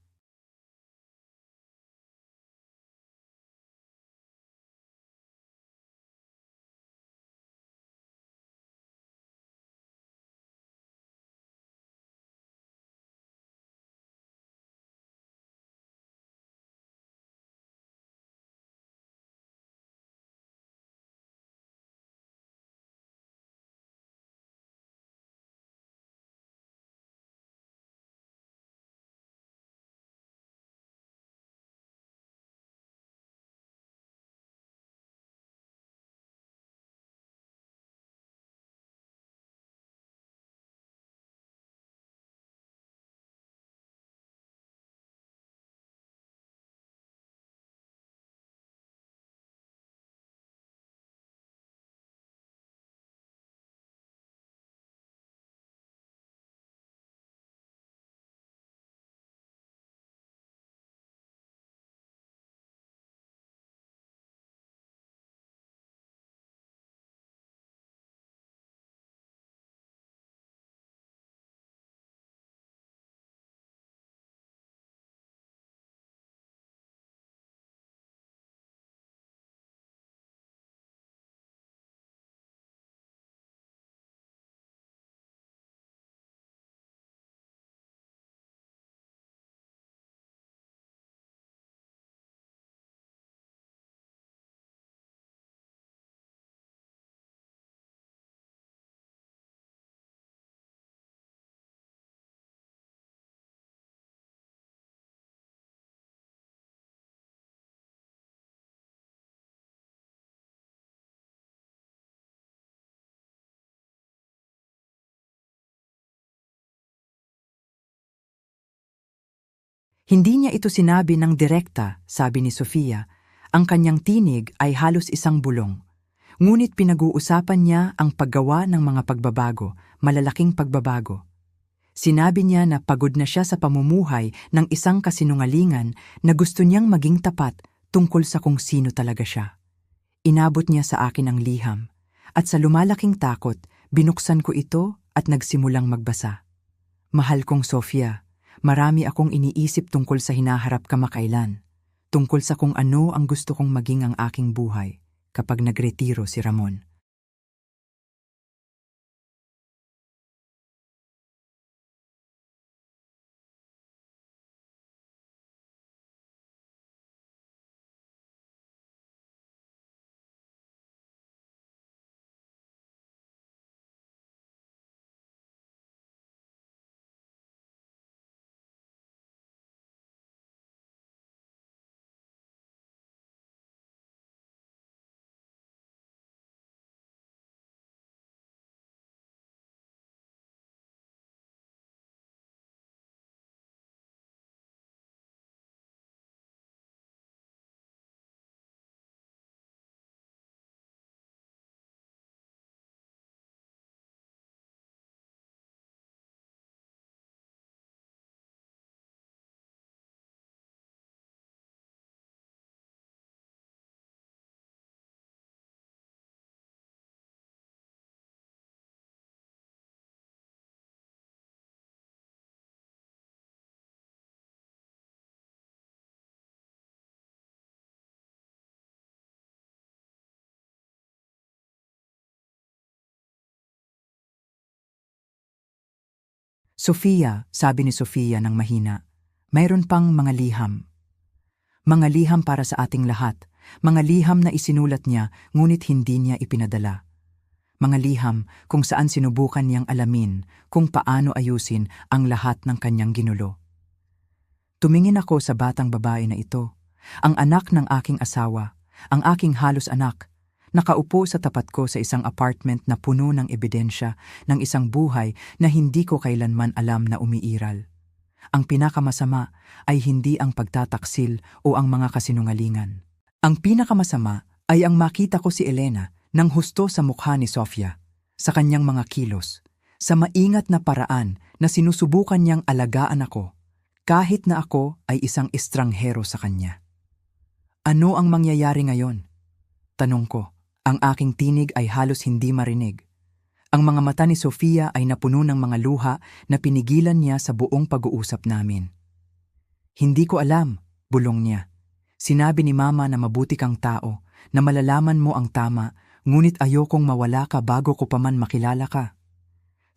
Hindi niya ito sinabi ng direkta, sabi ni Sofia. Ang kanyang tinig ay halos isang bulong. Ngunit pinag-uusapan niya ang paggawa ng mga pagbabago, malalaking pagbabago. Sinabi niya na pagod na siya sa pamumuhay ng isang kasinungalingan na gusto niyang maging tapat tungkol sa kung sino talaga siya. Inabot niya sa akin ang liham, at sa lumalaking takot, binuksan ko ito at nagsimulang magbasa. Mahal kong Sofia, marami akong iniisip tungkol sa hinaharap kamakailan, tungkol sa kung ano ang gusto kong maging ang aking buhay kapag nagretiro si Ramon. Sofia, sabi ni Sofia ng mahina, mayroon pang mga liham. Mga liham para sa ating lahat, mga liham na isinulat niya ngunit hindi niya ipinadala. Mga liham kung saan sinubukan niyang alamin kung paano ayusin ang lahat ng kanyang ginulo. Tumingin ako sa batang babae na ito, ang anak ng aking asawa, ang aking halos anak. Nakaupo sa tapat ko sa isang apartment na puno ng ebidensya ng isang buhay na hindi ko kailanman alam na umiiral. Ang pinakamasama ay hindi ang pagtataksil o ang mga kasinungalingan. Ang pinakamasama ay ang makita ko si Elena nang husto sa mukha ni Sofia, sa kanyang mga kilos, sa maingat na paraan na sinusubukan niyang alagaan ako. kahit na ako ay isang estranghero sa kanya. Ano ang mangyayari ngayon? Tanong ko. Ang aking tinig ay halos hindi marinig. Ang mga mata ni Sofia ay napuno ng mga luha na pinigilan niya sa buong pag-uusap namin. Hindi ko alam, bulong niya. Sinabi ni Mama na mabuti kang tao, na malalaman mo ang tama, ngunit ayokong mawala ka bago ko pa man makilala ka.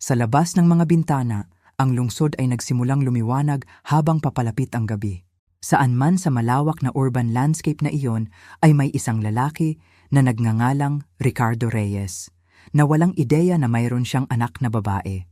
Sa labas ng mga bintana, ang lungsod ay nagsimulang lumiwanag habang papalapit ang gabi. Saan man sa malawak na urban landscape na iyon ay may isang lalaki na nagngangalang Ricardo Reyes, na walang ideya na mayroon siyang anak na babae.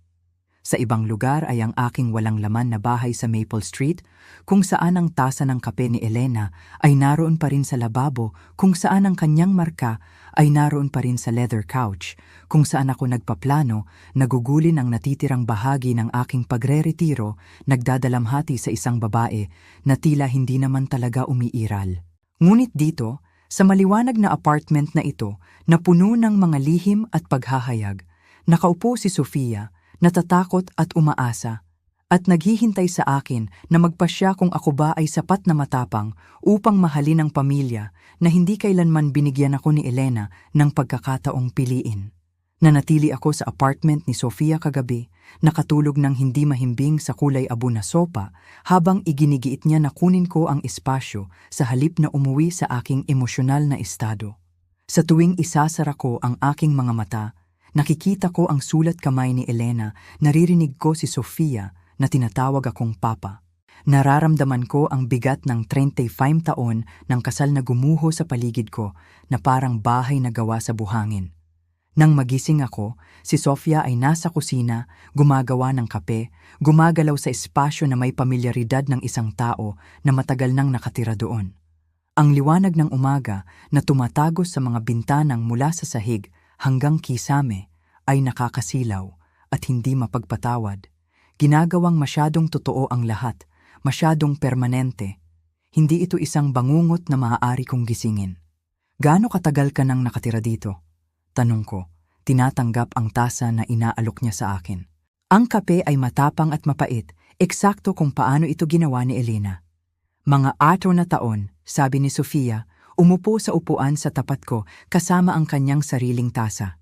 Sa ibang lugar ay ang aking walang laman na bahay sa Maple Street, kung saan ang tasa ng kape ni Elena ay naroon pa rin sa lababo, kung saan ang kanyang marka ay naroon pa rin sa leather couch, kung saan ako nagpaplano, nagugulin ang natitirang bahagi ng aking pagre-retiro, nagdadalamhati sa isang babae na tila hindi naman talaga umiiral. Ngunit dito, sa maliwanag na apartment na ito, na puno ng mga lihim at paghahayag, nakaupo si Sofia, natatakot at umaasa, at naghihintay sa akin na magpasya kung ako ba ay sapat na matapang upang mahalin ang pamilya na hindi kailanman binigyan ako ni Elena ng pagkakataong piliin. Nanatili ako sa apartment ni Sofia kagabi, nakatulog ng hindi mahimbing sa kulay abo na sopa habang iginigiit niya na kunin ko ang espasyo sa halip na umuwi sa aking emosyonal na estado. Sa tuwing isasara ko ang aking mga mata, nakikita ko ang sulat kamay ni Elena, naririnig ko si Sofia na tinatawag akong Papa. Nararamdaman ko ang bigat ng 35 taon ng kasal na gumuho sa paligid ko na parang bahay na gawa sa buhangin. Nang magising ako, si Sofia ay nasa kusina, gumagawa ng kape, gumagalaw sa espasyo na may pamilyaridad ng isang tao na matagal nang nakatira doon. Ang liwanag ng umaga na tumatagos sa mga bintanang mula sa sahig hanggang kisame ay nakakasilaw at hindi mapagpatawad. Ginagawang masyadong totoo ang lahat, masyadong permanente. Hindi ito isang bangungot na maaari kong gisingin. Gaano katagal ka nang nakatira dito? Tanong ko, tinatanggap ang tasa na inaalok niya sa akin. Ang kape ay matapang at mapait, eksakto kung paano ito ginawa ni Elena. Mga 4 na taon, sabi ni Sofia, umupo sa upuan sa tapat ko kasama ang kanyang sariling tasa.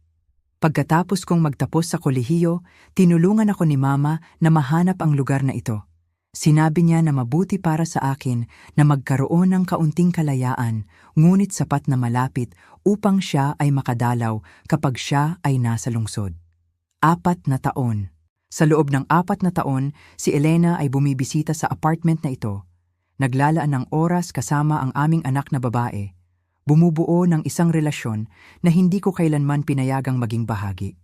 Pagkatapos kong magtapos sa kolehiyo, tinulungan ako ni Mama na mahanap ang lugar na ito. Sinabi niya na mabuti para sa akin na magkaroon ng kaunting kalayaan, ngunit sapat na malapit upang siya ay makadalaw kapag siya ay nasa lungsod. 4 na taon. Sa loob ng 4 na taon, si Elena ay bumibisita sa apartment na ito. Naglalaan ng oras kasama ang aming anak na babae. Bumubuo ng isang relasyon na hindi ko kailanman pinayagang maging bahagi.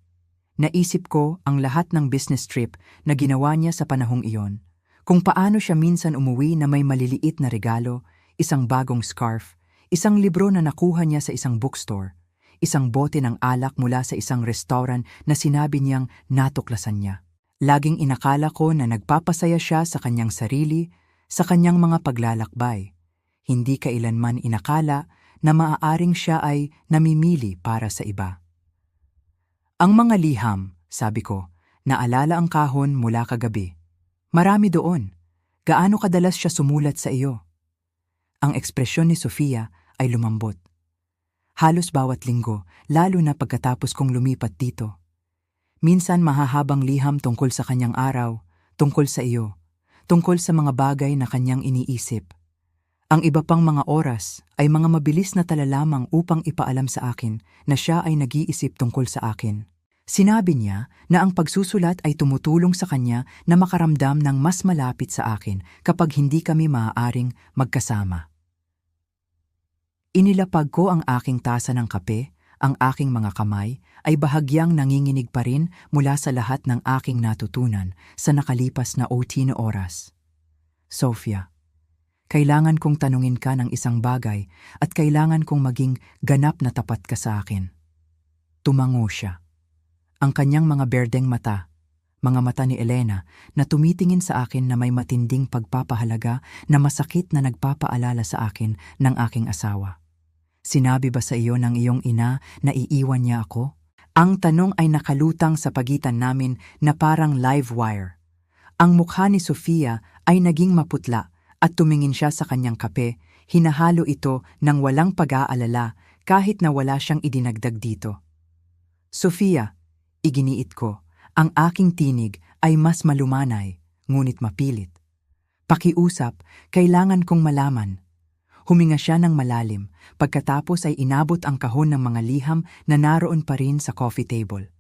Naisip ko ang lahat ng business trip na ginawa niya sa panahong iyon. Kung paano siya minsan umuwi na may maliliit na regalo, isang bagong scarf, isang libro na nakuha niya sa isang bookstore, isang bote ng alak mula sa isang restaurant na sinabi niyang natuklasan niya. Laging inakala ko na nagpapasaya siya sa kanyang sarili, sa kanyang mga paglalakbay. Hindi kailanman inakala na maaaring siya ay namimili para sa iba. Ang mga liham, sabi ko, naalala ang kahon mula kagabi. Marami doon. Gaano kadalas siya sumulat sa iyo? Ang ekspresyon ni Sofia ay lumambot. Halos bawat linggo, lalo na pagkatapos kong lumipat dito. Minsan mahahabang liham tungkol sa kanyang araw, tungkol sa iyo, tungkol sa mga bagay na kanyang iniisip. Ang iba pang mga oras ay mga mabilis na tala lamang upang ipaalam sa akin na siya ay nag-iisip tungkol sa akin. Sinabi niya na ang pagsusulat ay tumutulong sa kanya na makaramdam ng mas malapit sa akin kapag hindi kami maaaring magkasama. Inilapag ko ang aking tasa ng kape, ang aking mga kamay ay bahagyang nanginginig pa rin mula sa lahat ng aking natutunan sa nakalipas na 8 na oras. Sofia, kailangan kong tanungin ka ng isang bagay at kailangan kong maging ganap na tapat ka sa akin. Tumango siya. Ang kanyang mga berdeng mata, mga mata ni Elena na tumitingin sa akin na may matinding pagpapahalaga na masakit na nagpapaalala sa akin ng aking asawa. Sinabi ba sa iyo ng iyong ina na iiwan niya ako? Ang tanong ay nakalutang sa pagitan namin na parang live wire. Ang mukha ni Sofia ay naging maputla at tumingin siya sa kanyang kape, hinahalo ito ng walang pag-aalala kahit na wala siyang idinagdag dito. Sofia, iginiit ko, ang aking tinig ay mas malumanay, ngunit mapilit. Pakiusap, kailangan kong malaman. Huminga siya ng malalim, pagkatapos ay inabot ang kahon ng mga liham na naroon pa rin sa coffee table.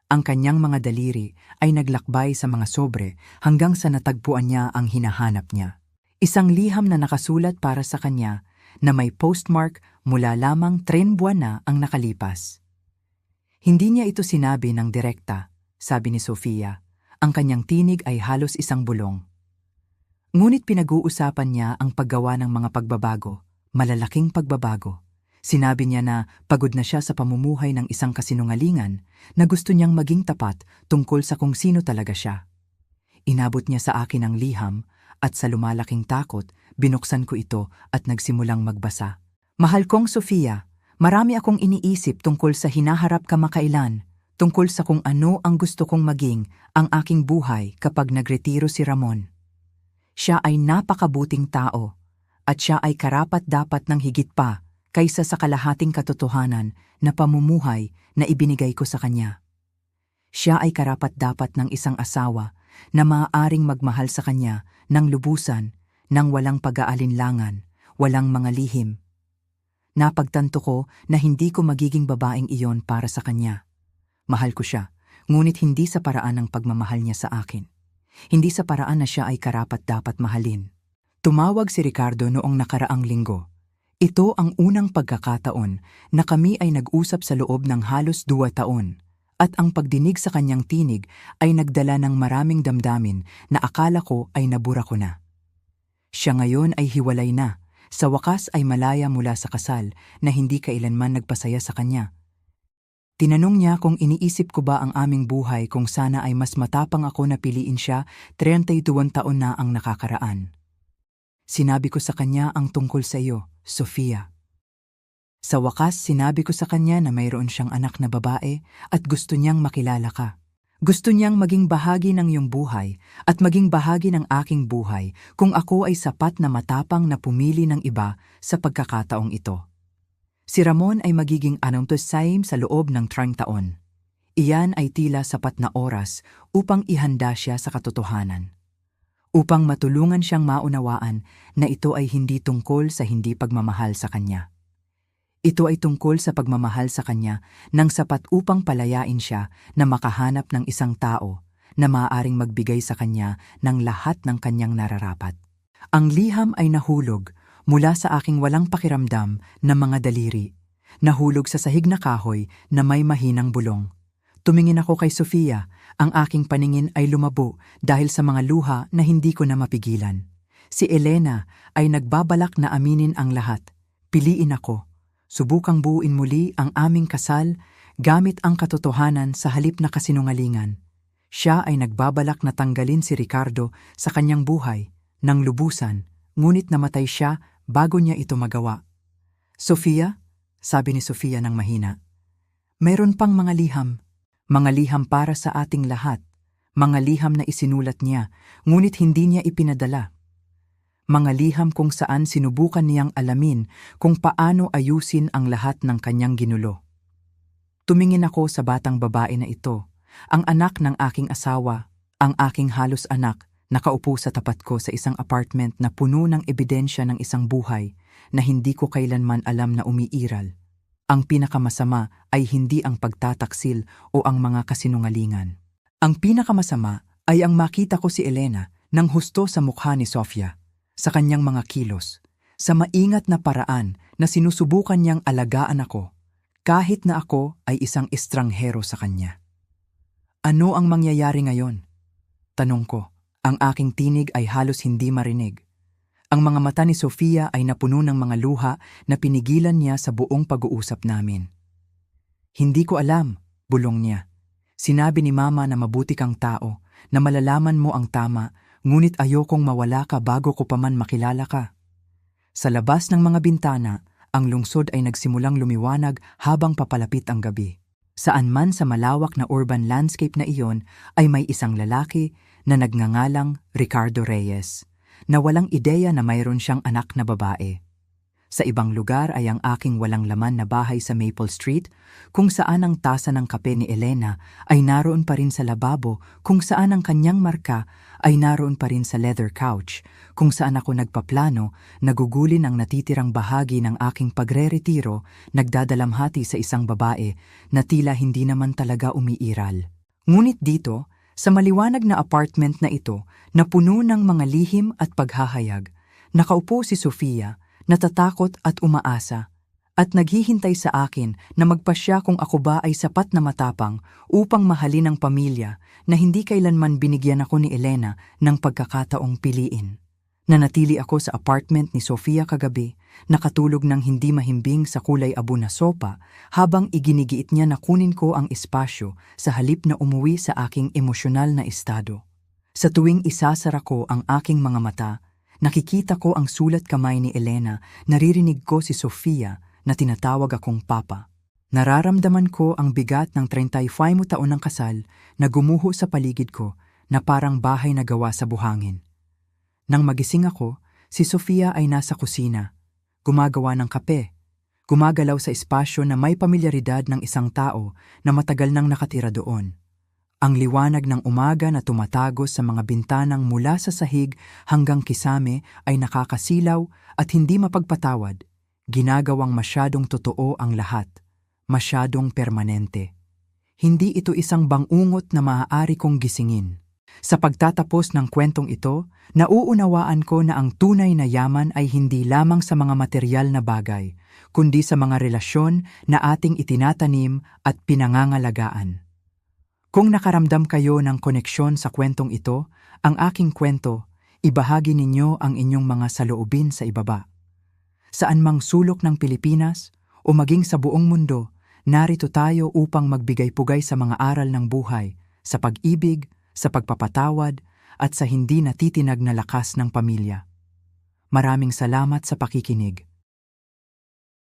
Ang kanyang mga daliri ay naglakbay sa mga sobre hanggang sa natagpuan niya ang hinahanap niya. Isang liham na nakasulat para sa kanya na may postmark mula lamang 3 buwan na ang nakalipas. Hindi niya ito sinabi ng direkta, sabi ni Sofia. Ang kanyang tinig ay halos isang bulong. Ngunit pinag-uusapan niya ang paggawa ng mga pagbabago, malalaking pagbabago. Sinabi niya na pagod na siya sa pamumuhay ng isang kasinungalingan na gusto niyang maging tapat tungkol sa kung sino talaga siya. Inabot niya sa akin ang liham at sa lumalaking takot, binuksan ko ito at nagsimulang magbasa. Mahal kong Sofia, marami akong iniisip tungkol sa hinaharap kamakailan, tungkol sa kung ano ang gusto kong maging ang aking buhay kapag nagretiro si Ramon. Siya ay napakabuting tao at siya ay karapat-dapat ng higit pa kaysa sa kalahating katotohanan na pamumuhay na ibinigay ko sa kanya. Siya ay karapat-dapat ng isang asawa na maaaring magmahal sa kanya ng lubusan, ng walang pag-aalinlangan, walang mga lihim. Napagtanto ko na hindi ko magiging babaeng iyon para sa kanya. Mahal ko siya, ngunit hindi sa paraan ng pagmamahal niya sa akin. Hindi sa paraan na siya ay karapat-dapat mahalin. Tumawag si Ricardo noong nakaraang linggo. Ito ang unang pagkakataon na kami ay nag-usap sa loob ng halos 2 taon. At ang pagdinig sa kanyang tinig ay nagdala ng maraming damdamin na akala ko ay nabura ko na. Siya ngayon ay hiwalay na. Sa wakas ay malaya mula sa kasal na hindi kailanman nagpasaya sa kanya. Tinanong niya kung iniisip ko ba ang aming buhay kung sana ay mas matapang ako na piliin siya 32 taon na ang nakakaraan. Sinabi ko sa kanya ang tungkol sa iyo, Sofia. Sa wakas, sinabi ko sa kanya na mayroon siyang anak na babae at gusto niyang makilala ka. Gusto niyang maging bahagi ng iyong buhay at maging bahagi ng aking buhay kung ako ay sapat na matapang na pumili ng iba sa pagkakataong ito. Si Ramon ay magiging anong same sa loob ng 30 taon. Iyan ay tila sapat na oras upang ihanda siya sa katotohanan. Upang matulungan siyang maunawaan na ito ay hindi tungkol sa hindi pagmamahal sa kanya. Ito ay tungkol sa pagmamahal sa kanya nang sapat upang palayain siya na makahanap ng isang tao na maaaring magbigay sa kanya ng lahat ng kanyang nararapat. Ang liham ay nahulog mula sa aking walang pakiramdam na mga daliri, nahulog sa sahig na kahoy na may mahinang bulong. Tumingin ako kay Sofia, ang aking paningin ay lumabo dahil sa mga luha na hindi ko na mapigilan. Si Elena ay nagbabalak na aminin ang lahat. Piliin ako. Subukang buuin muli ang aming kasal gamit ang katotohanan sa halip na kasinungalingan. Siya ay nagbabalak na tanggalin si Ricardo sa kanyang buhay ng lubusan, ngunit namatay siya bago niya ito magawa. Sofia, sabi ni Sofia ng mahina, mayroon pang mga liham para sa ating lahat, mga liham na isinulat niya, ngunit hindi niya ipinadala. Mga liham kung saan sinubukan niyang alamin kung paano ayusin ang lahat ng kanyang ginulo. Tumingin ako sa batang babae na ito, ang anak ng aking asawa, ang aking halos anak, nakaupo sa tapat ko sa isang apartment na puno ng ebidensya ng isang buhay na hindi ko kailanman alam na umiiral. Ang pinakamasama ay hindi ang pagtataksil o ang mga kasinungalingan. Ang pinakamasama ay ang makita ko si Elena nang husto sa mukha ni Sofia, sa kanyang mga kilos, sa maingat na paraan na sinusubukan niyang alagaan ako, kahit na ako ay isang estranghero sa kanya. Ano ang mangyayari ngayon? Tanong ko. Ang aking tinig ay halos hindi marinig. Ang mga mata ni Sofia ay napuno ng mga luha na pinigilan niya sa buong pag-uusap namin. Hindi ko alam, bulong niya. Sinabi ni Mama na mabuti kang tao, na malalaman mo ang tama, ngunit ayokong mawala ka bago ko pa man makilala ka. Sa labas ng mga bintana, ang lungsod ay nagsimulang lumiwanag habang papalapit ang gabi. Saan man sa malawak na urban landscape na iyon ay may isang lalaki na nagngangalang Ricardo Reyes. na walang ideya na mayroon siyang anak na babae. Sa ibang lugar ay ang aking walang laman na bahay sa Maple Street, kung saan ang tasa ng kape ni Elena ay naroon pa rin sa lababo, kung saan ang kanyang marka ay naroon pa rin sa leather couch, kung saan ako nagpaplano, nagugulin ang natitirang bahagi ng aking pagre-retiro, nagdadalamhati sa isang babae na tila hindi naman talaga umiiral. Ngunit dito, sa maliwanag na apartment na ito na puno ng mga lihim at paghahayag, nakaupo si Sofia, natatakot at umaasa, at naghihintay sa akin na magpasya kung ako ba ay sapat na matapang upang mahalin ang pamilya na hindi kailanman binigyan ako ni Elena ng pagkakataong piliin. Nanatili ako sa apartment ni Sofia kagabi, nakatulog ng hindi mahimbing sa kulay abo na sopa habang iginigiit niya na kunin ko ang espasyo sa halip na umuwi sa aking emosyonal na estado. Sa tuwing isasara ko ang aking mga mata, nakikita ko ang sulat kamay ni Elena, naririnig ko si Sofia na tinatawag akong papa. Nararamdaman ko ang bigat ng 35 taon ng kasal na gumuho sa paligid ko na parang bahay na gawa sa buhangin. Nang magising ako, si Sofia ay nasa kusina, gumagawa ng kape, gumagalaw sa espasyo na may pamilyaridad ng isang tao na matagal nang nakatira doon. Ang liwanag ng umaga na tumatagos sa mga bintanang mula sa sahig hanggang kisame ay nakakasilaw at hindi mapagpatawad, ginagawang masyadong totoo ang lahat, masyadong permanente. Hindi ito isang bangungot na maaari kong gisingin. Sa pagtatapos ng kwentong ito, nauunawaan ko na ang tunay na yaman ay hindi lamang sa mga materyal na bagay, kundi sa mga relasyon na ating itinatanim at pinangangalagaan. Kung nakaramdam kayo ng koneksyon sa kwentong ito, ang aking kwento, ibahagi ninyo ang inyong mga saloobin sa ibaba. Saan mang sulok ng Pilipinas o maging sa buong mundo, narito tayo upang magbigay-pugay sa mga aral ng buhay, sa pag-ibig, sa pagpapatawad, at sa hindi natitinag na lakas ng pamilya. Maraming salamat sa pakikinig.